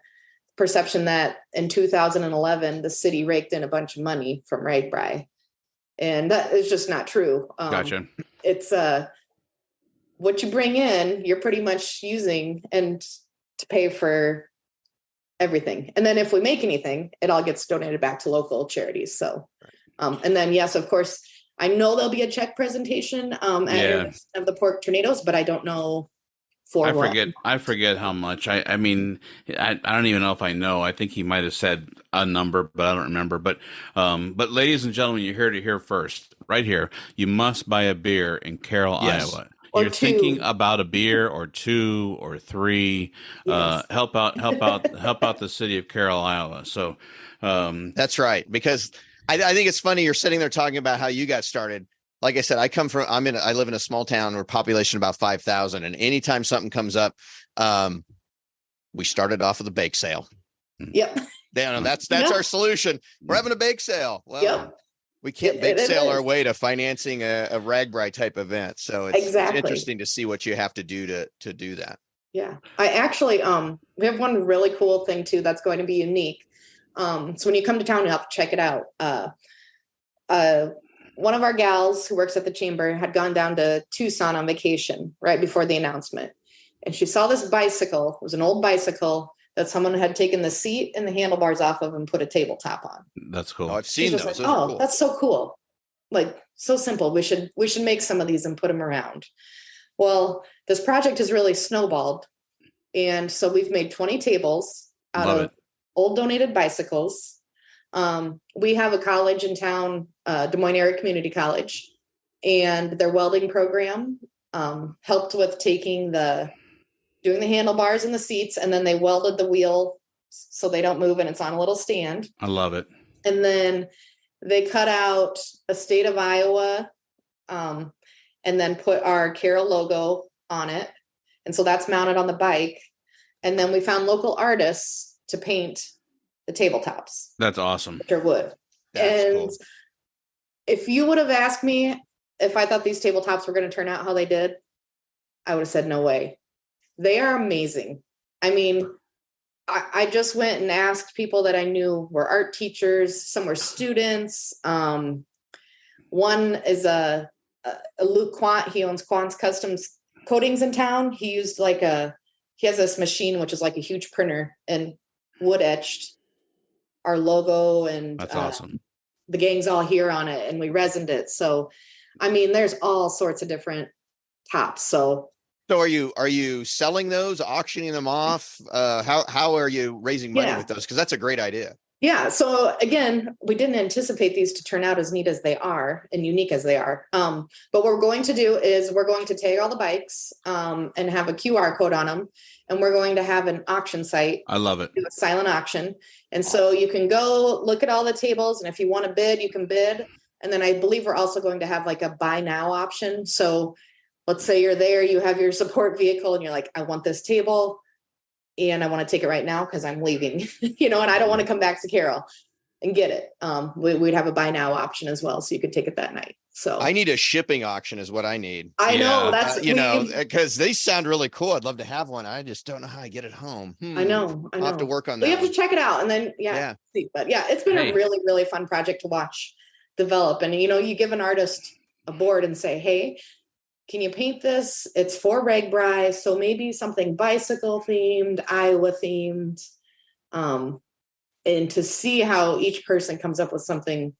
perception that in 2011, the city raked in a bunch of money from RAGBRAI. And that is just not true. Gotcha. It's what you bring in, you're pretty much using and to pay for everything. And then if we make anything, it all gets donated back to local charities. So, and then, yes, of course, I know there'll be a check presentation of the pork tornadoes, but I don't know I forget how much. I mean, I don't even know if I know. I think he might have said a number, but I don't remember. But ladies and gentlemen, you're here to hear first, right here. You must buy a beer in Carroll, Iowa. You're thinking about a beer or two or three. Yes. Help out the city of Carroll, Iowa. So that's right. Because I think it's funny. You're sitting there talking about how you got started. Like I said, I live in a small town where population about 5,000. And anytime something comes up, we started off with a bake sale. Yep. That's our solution. We're having a bake sale. Well, we can't bake sale our way to financing a RAGBRAI type event. So it's interesting to see what you have to do to do that. Yeah. I actually, we have one really cool thing too, that's going to be unique. So when you come to town, you have to check it out. One of our gals who works at the chamber had gone down to Tucson on vacation right before the announcement. And she saw this bicycle. It was an old bicycle that someone had taken the seat and the handlebars off of and put a tabletop on. That's cool. Oh, I've seen those. Like, cool. That's so cool. Like, so simple. We should make some of these and put them around. Well, this project has really snowballed. And so we've made 20 tables out of old donated bicycles. We have a college in town, Des Moines Area Community College, and their welding program helped with doing the handlebars and the seats, and then they welded the wheel so they don't move and it's on a little stand. I love it. And then they cut out a state of Iowa and then put our Carroll logo on it. And so that's mounted on the bike. And then we found local artists to paint the tabletops. That's awesome. Which are wood. And cool. If you would have asked me if I thought these tabletops were going to turn out how they did, I would have said no way. They are amazing. I mean, I just went and asked people that I knew were art teachers. Some were students. One is a Luke Quant. He owns Quant's Customs Coatings in town. He has this machine, which is like a huge printer, and wood etched our logo. And that's awesome. the gang's all here on it and we resined it. So, I mean, there's all sorts of different tops. So are you selling those, auctioning them off? How are you raising money with those? Because that's a great idea. Yeah. So again, we didn't anticipate these to turn out as neat as they are and unique as they are. But what we're going to do is we're going to tag all the bikes and have a QR code on them. And we're going to have an auction site. I love it. Do a silent auction. And so you can go look at all the tables. And if you want to bid, you can bid. And then I believe we're also going to have like a buy now option. So let's say you're there, you have your support vehicle and you're like, I want this table. And I want to take it right now because I'm leaving, and I don't want to come back to Carroll and get it. We'd have a buy now option as well. So you could take it that night. So I need a shipping auction is what I need. I know that's, because they sound really cool. I'd love to have one. I just don't know how I get it home. I know. I'll have to work on that. We have to check it out and then, see. But it's been a really, really fun project to watch develop. And, you give an artist a board and say, hey, can you paint this? It's for RAGBRAI, so maybe something bicycle themed, Iowa themed, and to see how each person comes up with something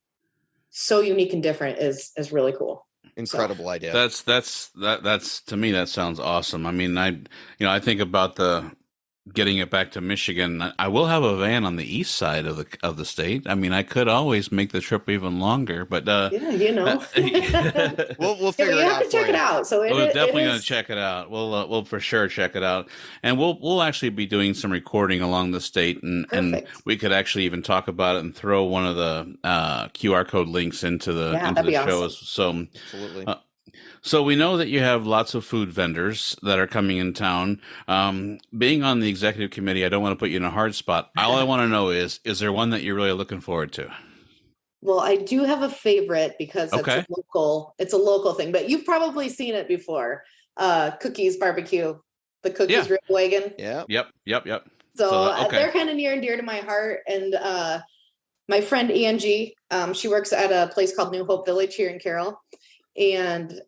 so unique and different is really cool. Incredible idea. That's to me that sounds awesome. I mean, I think about getting it back to Michigan. I will have a van on the east side of the state. I mean, I could always make the trip even longer, but we'll figure it out. You have to check it out. So we're definitely going to check it out. We'll for sure check it out, and we'll actually be doing some recording along the state, and we could actually even talk about it and throw one of the QR code links into the shows. Awesome. So Absolutely. So we know that you have lots of food vendors that are coming in town. Being on the executive committee, I don't want to put you in a hard spot. All I want to know is there one that you're really looking forward to? Well, I do have a favorite because it's a local thing, but you've probably seen it before. Cookies Barbecue, the Cookies Rib Wagon. Yeah. Yep. So they're kind of near and dear to my heart. And my friend Angie, she works at a place called New Hope Village here in Carroll. And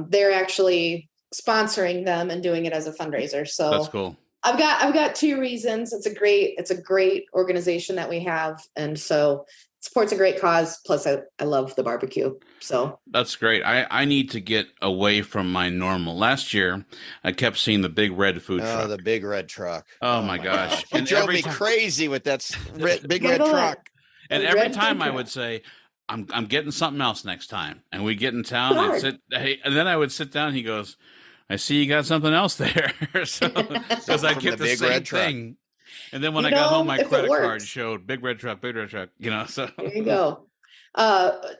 they're actually sponsoring them and doing it as a fundraiser. So that's cool. I've got two reasons. It's a great organization that we have, and so it supports a great cause. Plus, I love the barbecue. So that's great. I need to get away from my normal. Last year, I kept seeing the big red food truck. Oh, the big red truck. Oh my gosh! It drove me crazy with that big red truck. And every time I would say, I'm getting something else next time. And we get in town and then I would sit down. He goes, I see you got something else there. So because I get the same thing. And then when I got home, my credit card showed big red truck, so there you go.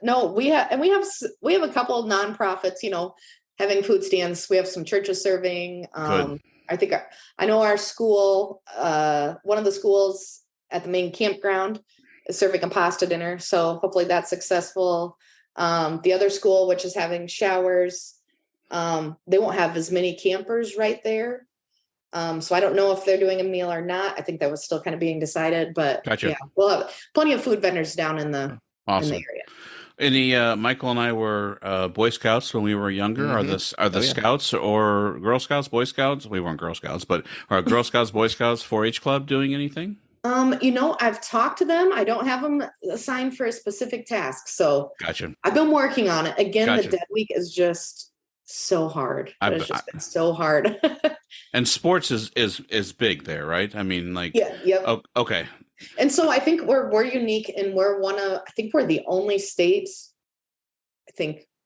No, we have a couple of nonprofits, having food stands. We have some churches serving. I know our school, one of the schools at the main campground is serving a pasta dinner. So hopefully that's successful. The other school, which is having showers, they won't have as many campers right there. So I don't know if they're doing a meal or not. I think that was still kind of being decided, but gotcha. We'll have plenty of food vendors down in the area. Michael and I were Boy Scouts when we were younger. Mm-hmm. Are the Scouts or Girl Scouts, Boy Scouts? We weren't Girl Scouts, but are Girl Scouts, Boy Scouts, 4-H Club doing anything? I've talked to them. I don't have them assigned for a specific task. So gotcha. I've been working on it. Again, the dead week is just so hard. It's just been so hard. And sports is big there, right? I mean, like, yep. Oh, okay. And so I think we're unique, and I think we're the only states,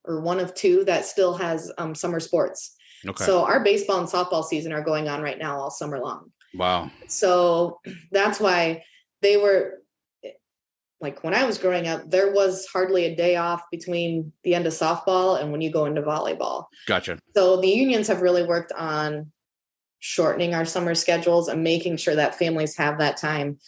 or one of two that still has summer sports. Okay. So our baseball and softball season are going on right now all summer long. Wow. So that's why they were, like, when I was growing up, there was hardly a day off between the end of softball and when you go into volleyball. Gotcha. So the unions have really worked on shortening our summer schedules and making sure that families have that time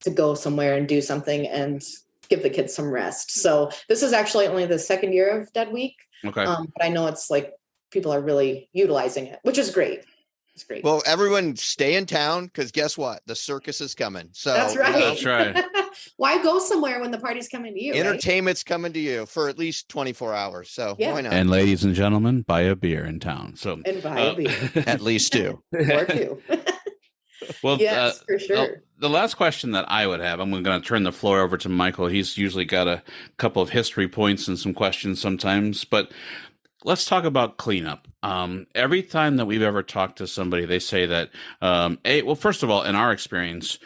to go somewhere and do something and give the kids some rest. So this is actually only the second year of Dead Week. Okay. But I know it's like people are really utilizing it, which is great. It's great. Well, everyone stay in town because guess what? The circus is coming. So that's right. That's right. Why go somewhere when the party's coming to you? Entertainment's coming to you for at least 24 hours. So why not? And ladies and gentlemen, buy a beer in town. And buy a beer. At least two. Or two. Well, Yes, for sure. the last question that I would have, I'm going to turn the floor over to Michael. He's usually got a couple of history points and some questions sometimes, but let's talk about cleanup. Every time that we've ever talked to somebody, they say that, well, first of all, in our experience,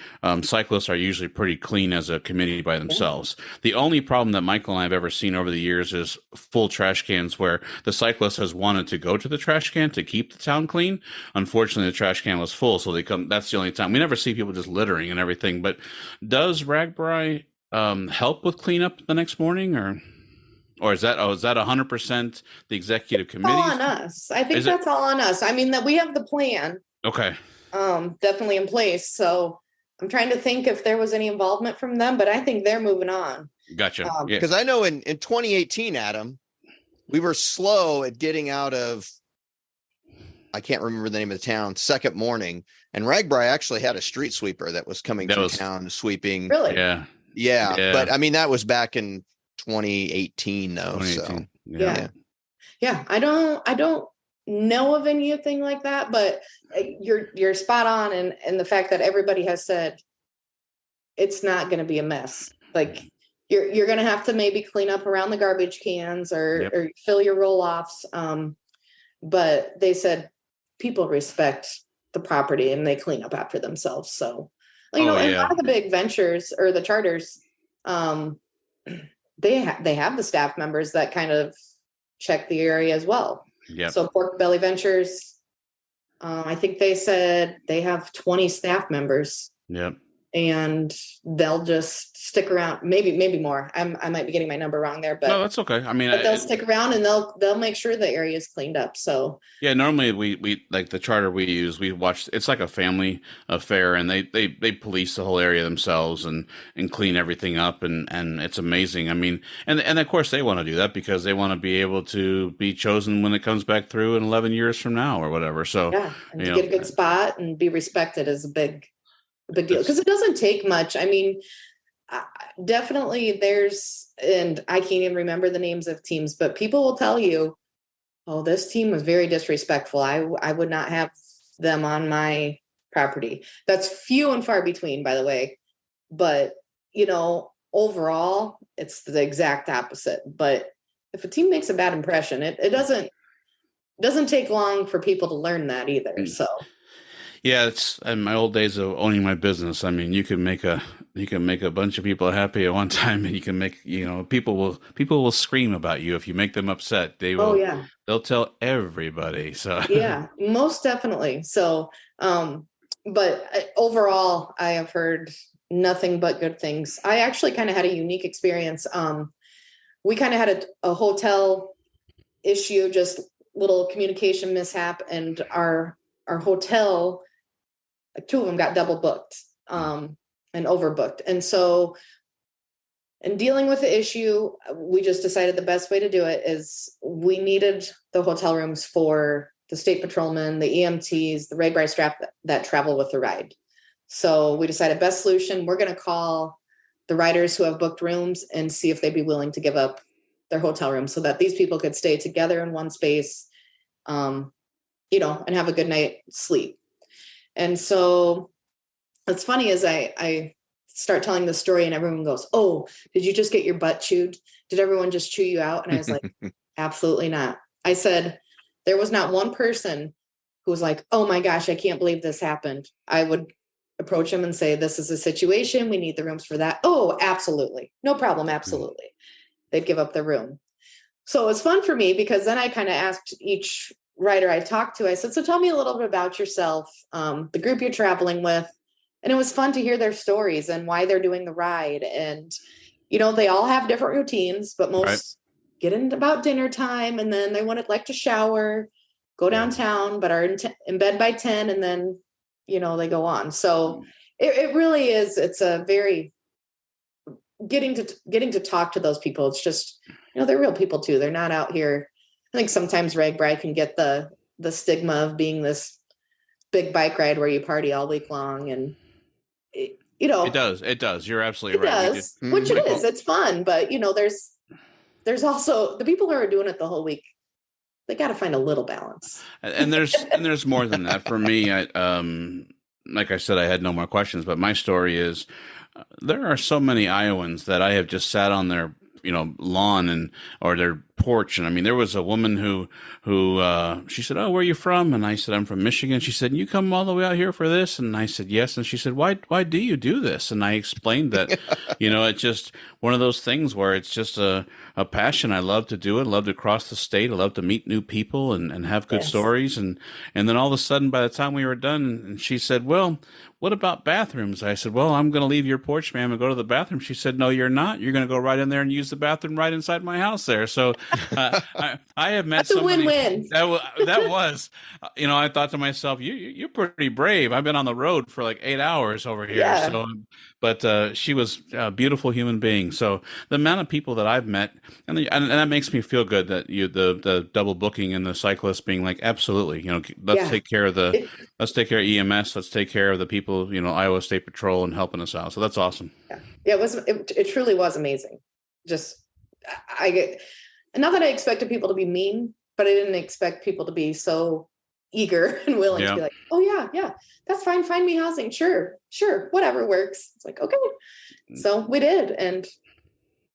cyclists are usually pretty clean as a community by themselves. The only problem that Michael and I have ever seen over the years is full trash cans where the cyclist has wanted to go to the trash can to keep the town clean. Unfortunately, the trash can was full, so that's the only time. We never see people just littering and everything, but does RAGBRAI help with cleanup the next morning, or is that 100% the executive committee? All on us. I think that's all on us. I mean, that we have the plan. Okay. Definitely in place. So I'm trying to think if there was any involvement from them, but I think they're moving on. Gotcha. Because I know in 2018, Adam, we were slow at getting out of, I can't remember the name of the town, Second Morning. And RAGBRAI actually had a street sweeper that was coming through town sweeping. Really? Yeah. But I mean, that was back in 2018 though. 2018. So yeah. I don't know of anything like that, but you're spot on. And the fact that everybody has said it's not going to be a mess. Like you're going to have to maybe clean up around the garbage cans or fill your roll-offs. But they said people respect the property and they clean up after themselves. So, and a lot of the big ventures or the charters, they have the staff members that kind of check the area as well. Yeah. So Pork Belly Ventures, I think they said they have 20 staff members. Yep. And they'll just stick around, maybe more. I might be getting my number wrong there, but no, that's okay. I mean, they'll stick around and they'll make sure the area is cleaned up. So yeah, normally we like the charter we use. We watch. It's like a family affair, and they police the whole area themselves and clean everything up, and it's amazing. I mean, and of course they want to do that because they want to be able to be chosen when it comes back through in 11 years from now or whatever. So yeah, and to get a good spot and be respected is a big deal because it doesn't take much. I mean, definitely and I can't even remember the names of teams, but people will tell you, oh, this team was very disrespectful. I would not have them on my property. That's few and far between, by the way. But, overall, it's the exact opposite. But if a team makes a bad impression, it doesn't take long for people to learn that either. So yeah, it's in my old days of owning my business. I mean, you can make a bunch of people happy at one time, and you can make people will scream about you if you make them upset. They will. Oh, yeah. They'll tell everybody. So yeah, most definitely. So, but overall, I have heard nothing but good things. I actually kind of had a unique experience. We kind of had a hotel issue, just little communication mishap, and our hotel, like two of them got double booked and overbooked. And so in dealing with the issue, we just decided the best way to do it is we needed the hotel rooms for the state patrolmen, the EMTs, the RAGBRAI staff that travel with the ride. So we decided best solution, we're going to call the riders who have booked rooms and see if they'd be willing to give up their hotel room so that these people could stay together in one space, and have a good night's sleep. And so what's funny is I start telling the story and everyone goes, oh, did you just get your butt chewed? Did everyone just chew you out? And I was like, absolutely not. I said, there was not one person who was like, oh my gosh, I can't believe this happened. I would approach them and say, this is a situation. We need the rooms for that. Oh, absolutely. No problem. Absolutely. They'd give up their room. So it was fun for me because then I kind of asked each writer I talked to, I said, so tell me a little bit about yourself, the group you're traveling with. And it was fun to hear their stories and why they're doing the ride. And, they all have different routines, but most get in about dinner time. And then they like to shower, go downtown, but are in bed by 10. And then, they go on. So it really is. It's a very getting to talk to those people. It's just, they're real people too. They're not out here. I think sometimes RAGBRAI can get the stigma of being this big bike ride where you party all week long. And, it does. You're absolutely right. Which it is. It's fun. But, there's also the people who are doing it the whole week. They got to find a little balance. And there's more than that for me. like I said, I had no more questions, but my story is there are so many Iowans that I have just sat on their, lawn or their porch. And I mean, there was a woman who she said, "Oh, where are you from?" And I said, "I'm from Michigan." She said, "You come all the way out here for this?" And I said, "Yes." And she said, "Why do you do this?" And I explained that, it's just one of those things where it's just a passion. I love to do it. I love to cross the state. I love to meet new people and have good stories. And then all of a sudden, by the time we were done, and she said, "Well, what about bathrooms?" I said, "Well, I'm going to leave your porch, ma'am, and go to the bathroom." She said, "No, you're not. You're going to go right in there and use the bathroom right inside my house there." So I have met That's a win-win. That was, I thought to myself, you're pretty brave. I've been on the road for like 8 hours over here. Yeah. So, but she was a beautiful human being. So the amount of people that I've met, and that makes me feel good that the double booking and the cyclists being like, absolutely, let's take care of let's take care of EMS. Let's take care of the people, Iowa State Patrol and helping us out. So that's awesome. Yeah, it truly was amazing. Just, not that I expected people to be mean, but I didn't expect people to be so eager and willing to be like, "Oh yeah, that's fine. Find me housing. Sure. Whatever works." It's like, okay. So we did. And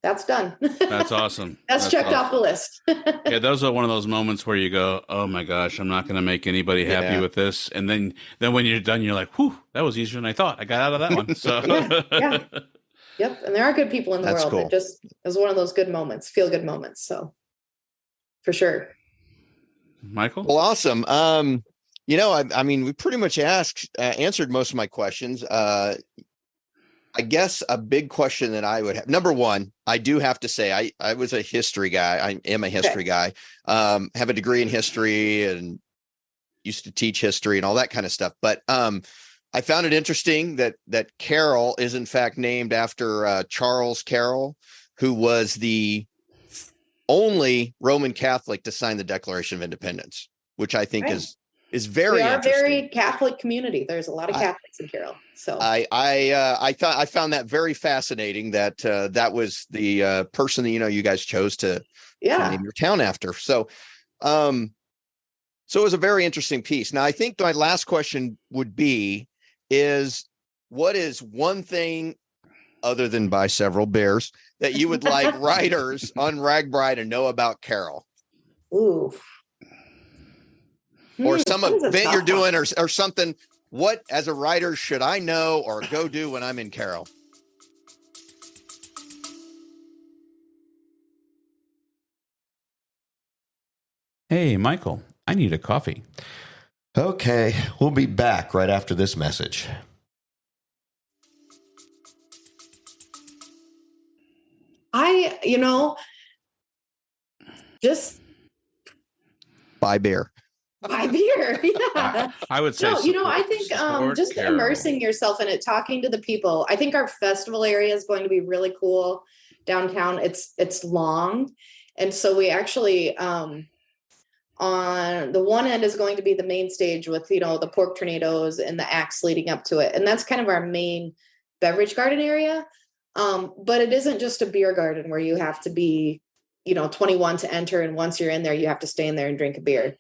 that's done. That's awesome. That's checked off the list. Yeah, those are one of those moments where you go, "Oh my gosh, I'm not going to make anybody happy with this." And then when you're done, you're like, "Whew, that was easier than I thought. I got out of that one." So yeah. Yep. And there are good people in the world. Cool. It was one of those good moments, feel good moments. So for sure. Michael? Well, awesome. I mean, we pretty much answered most of my questions. I guess a big question that I would have, number one, I do have to say, I was a history guy. I am a history guy, have a degree in history and used to teach history and all that kind of stuff. But, I found it interesting that Carroll is in fact named after Charles Carroll, who was the only Roman Catholic to sign the Declaration of Independence, which I think is very we are interesting. very Catholic community. There's a lot of Catholics in Carroll. So I found that very fascinating that that was the person that you guys chose to name your town after. So it was a very interesting piece. Now I think my last question would be what is one thing other than buy several beers that you would like writers on RAGBRAI to know about Carroll? Ooh. Or some event you're doing or something. What, as a writer, should I know or go do when I'm in Carroll? Hey, Michael, I need a coffee. Okay, we'll be back right after this message. Just buy beer. Buy beer. Yeah. I would say, I think just Carroll. Immersing yourself in it, talking to the people. I think our festival area is going to be really cool downtown. It's long. And so we actually, on the one end is going to be the main stage with, the pork tornadoes and the acts leading up to it. And that's kind of our main beverage garden area. But it isn't just a beer garden where you have to be, 21 to enter. And once you're in there, you have to stay in there and drink a beer.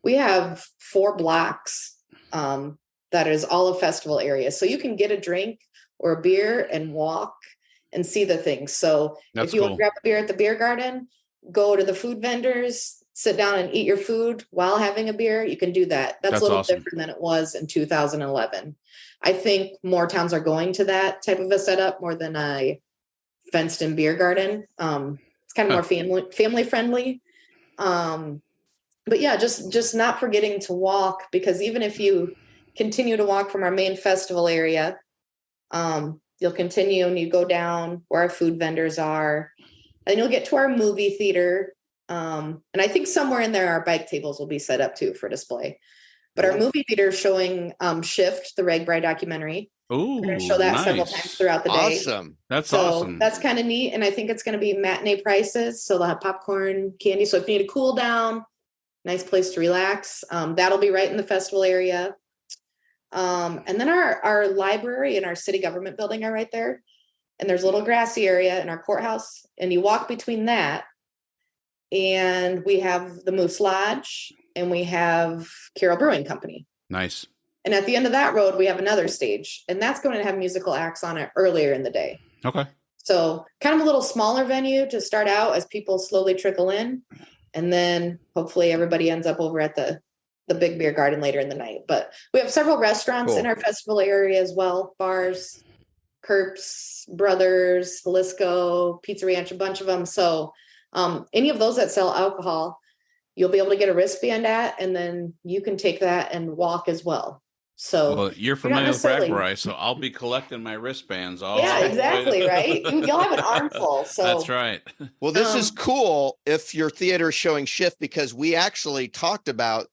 We have 4 blocks that is all of festival areas. So you can get a drink or a beer and walk and see the things. So if you want to grab a beer at the beer garden, go to the food vendors, sit down and eat your food while having a beer, you can do that. That's a little awesome. different than it was in 2011. I think more towns are going to that type of a setup more than a fenced in beer garden. It's kind of more family friendly. But yeah, just not forgetting to walk, because even if you continue to walk from our main festival area, you'll continue and you go down where our food vendors are, and you'll get to our movie theater. And I think somewhere in there, our bike tables will be set up too for display. But our movie theater is showing Shift, the RAGBRAI documentary. Ooh, we're going to show that several times throughout the day. Awesome. That's so awesome. That's kind of neat. And I think it's going to be matinee prices. So they'll have popcorn, candy. So if you need to cool down, nice place to relax, that'll be right in the festival area. And then our library and our city government building are right there. And there's a little grassy area in our courthouse. And you walk between that. And we have the Moose Lodge and we have Carroll Brewing Company. Nice. And at the end of that road, we have another stage, and that's going to have musical acts on it earlier in the day. Okay. So kind of a little smaller venue to start out as people slowly trickle in. And then hopefully everybody ends up over at the big beer garden later in the night. But we have several restaurants in our festival area as well. Bars, Kerps, Brothers, Jalisco, Pizza Ranch, a bunch of them. So any of those that sell alcohol, you'll be able to get a wristband at, and then you can take that and walk as well. So well, you're familiar with RAGBRAI, so I'll be collecting my wristbands. Yeah, exactly, right? You'll have an armful. So that's right. Well, this is cool if your theater is showing Shift, because we actually talked about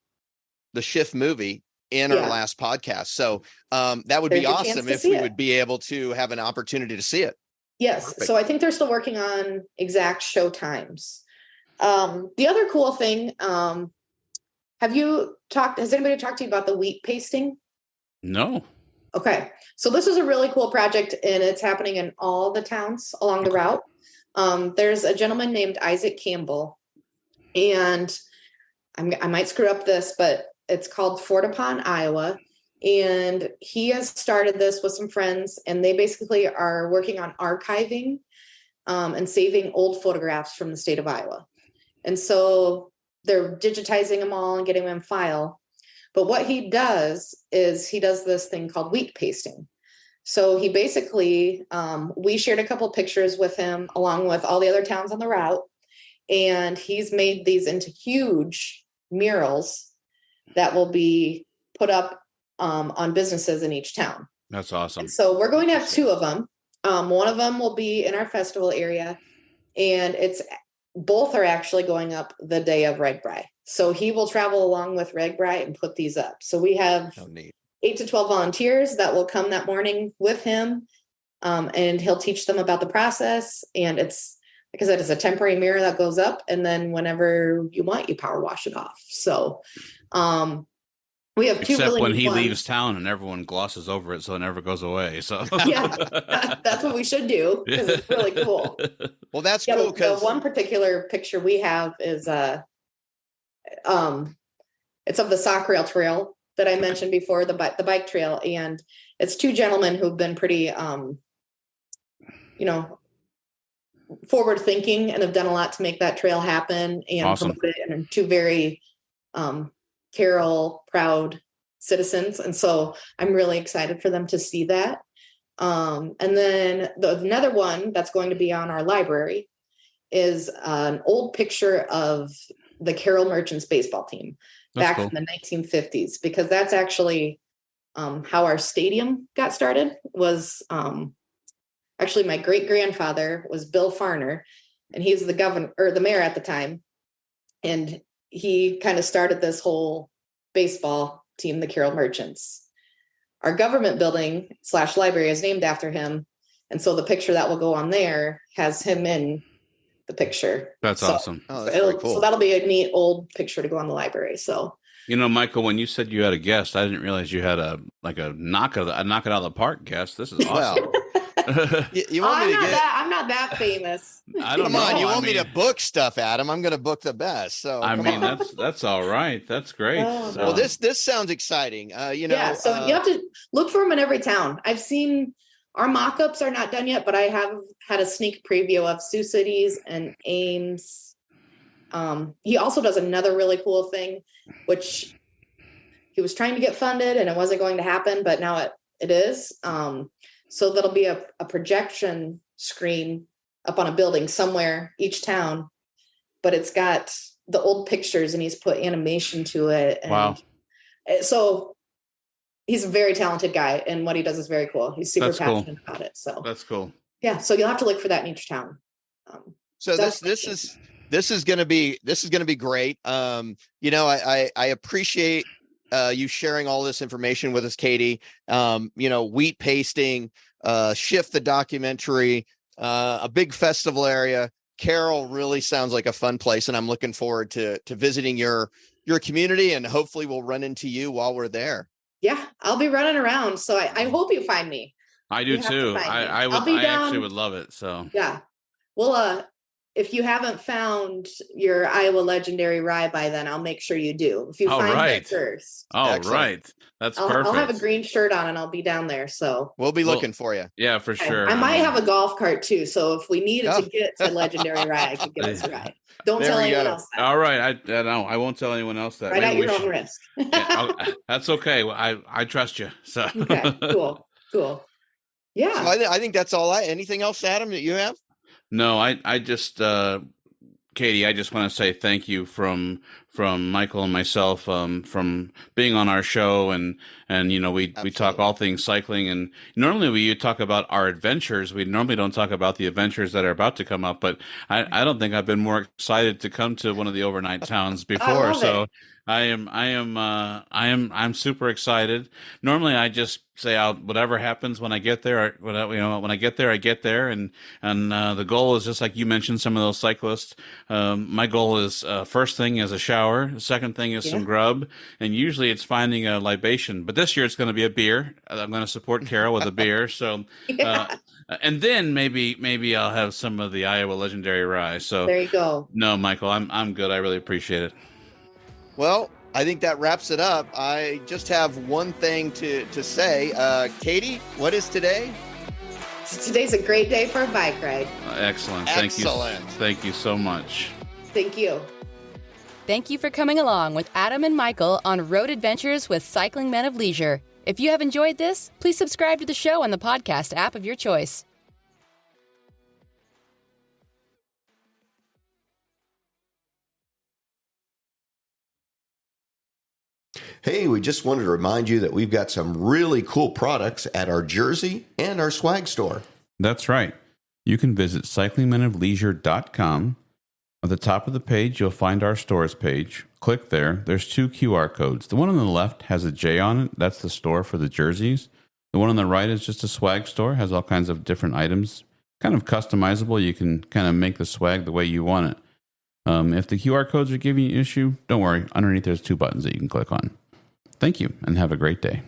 the Shift movie in our last podcast. So that would be awesome if we would be able to have an opportunity to see it. Yes. Perfect. So I think they're still working on exact show times. The other cool thing, has anybody talked to you about the wheat pasting? No. Okay. So this is a really cool project, and it's happening in all the towns along the route. There's a gentleman named Isaac Campbell, and I might screw up this, but it's called Fort Upon, Iowa. And he has started this with some friends, and they basically are working on archiving and saving old photographs from the state of Iowa. And so they're digitizing them all and getting them in file. But what he does is he does this thing called wheat pasting. So he basically, we shared a couple pictures with him along with all the other towns on the route. And he's made these into huge murals that will be put up on businesses in each town. That's awesome. And so we're going to have two of them. One of them will be in our festival area, and both are actually going up the day of RAGBRAI. So he will travel along with RAGBRAI and put these up. So we have 8 to 12 volunteers that will come that morning with him, and he'll teach them about the process. And it's, like I said, it's a temporary mirror that goes up, and then whenever you want, you power wash it off. So we have two really when he leaves town and everyone glosses over it so it never goes away. So yeah, that's what we should do, because it's really cool. Well, that's cool, because the one particular picture we have is it's of the Sauk Rail Trail that I mentioned before, the bike trail, and it's two gentlemen who've been pretty forward thinking and have done a lot to make that trail happen and promote it, and two very Carroll proud citizens. And so I'm really excited for them to see that. And then another one that's going to be on our library is an old picture of the Carroll Merchants baseball team back in the 1950s, because that's actually how our stadium got started. Was actually my great grandfather was Bill Farner, and he's the governor or the mayor at the time. And he kind of started this whole baseball team, the Carroll Merchants. Our government building / library is named after him. And so the picture that will go on there has him in the picture. That's awesome. Oh, that's very cool. So that'll be a neat old picture to go on the library. So, Michael, when you said you had a guest, I didn't realize you had a knock it out of the park guest. This is awesome. You want me to I'm not that famous. I don't Come know. on, you want me to book stuff, Adam? I'm going to book the best. So that's all right. That's great. Oh, so. Well, this sounds exciting. So you have to look for them in every town. I've seen our mock-ups are not done yet, but I have had a sneak preview of Sioux Cities and Ames. He also does another really cool thing, which he was trying to get funded and it wasn't going to happen, but now it is. So that'll be a projection screen up on a building somewhere, each town, but it's got the old pictures and he's put animation to it. And wow. So he's a very talented guy, and what he does is very cool. He's super passionate about it. So that's cool. Yeah. So you'll have to look for that in each town. So this is going to be great. I appreciate you sharing all this information with us, Katie. Wheat pasting, Shift the documentary, a big festival area. Carroll really sounds like a fun place, and I'm looking forward to visiting your community, and hopefully we'll run into you while we're there. Yeah, I'll be running around, so I hope you find me. I do too. I actually would love it. So yeah, we'll if you haven't found your Iowa Legendary Rye by then, I'll make sure you do. If you Oh, find right. it first, Oh, Excellent. right. That's I'll perfect. have a green shirt on and I'll be down there. So We'll be looking for you. Yeah, for sure. I might have a golf cart too. So if we needed Oh. to get to Legendary Rye, I could get us a ride. Don't There tell we anyone go. else that. All right. No, I won't tell anyone else that. Right Maybe at we your own should- risk. That's okay. Well, I trust you. So Okay, cool. Yeah. So I think that's all. Anything else, Adam, that you have? No, I just Katie, I just want to say thank you from Michael and myself from being on our show, and we talk all things cycling, and normally we talk about our adventures. We normally don't talk about the adventures that are about to come up, but I don't think I've been more excited to come to one of the overnight towns before. So I'm super excited. Normally I just say whatever happens when I get there, when I get there, I get there. And the goal is just like you mentioned, some of those cyclists, my goal is, first thing is a shower. Second thing is some grub. And usually it's finding a libation, but this year it's going to be a beer. I'm going to support Carroll with a beer. So, and then maybe I'll have some of the Iowa Legendary Rye. So there you go. No, Michael, I'm good. I really appreciate it. Well, I think that wraps it up. I just have one thing to say. Katie, what is today? Today's a great day for a bike ride. Excellent. Excellent. Thank you so much. Thank you. Thank you for coming along with Adam and Michael on Road Adventures with Cycling Men of Leisure. If you have enjoyed this, please subscribe to the show on the podcast app of your choice. Hey, we just wanted to remind you that we've got some really cool products at our jersey and our swag store. That's right. You can visit cyclingmenofleisure.com. At the top of the page, you'll find our stores page. Click there. There's 2 QR codes. The one on the left has a J on it. That's the store for the jerseys. The one on the right is just a swag store. Has all kinds of different items. Kind of customizable. You can kind of make the swag the way you want it. If the QR codes are giving you an issue, don't worry. Underneath, there's 2 buttons that you can click on. Thank you, and have a great day.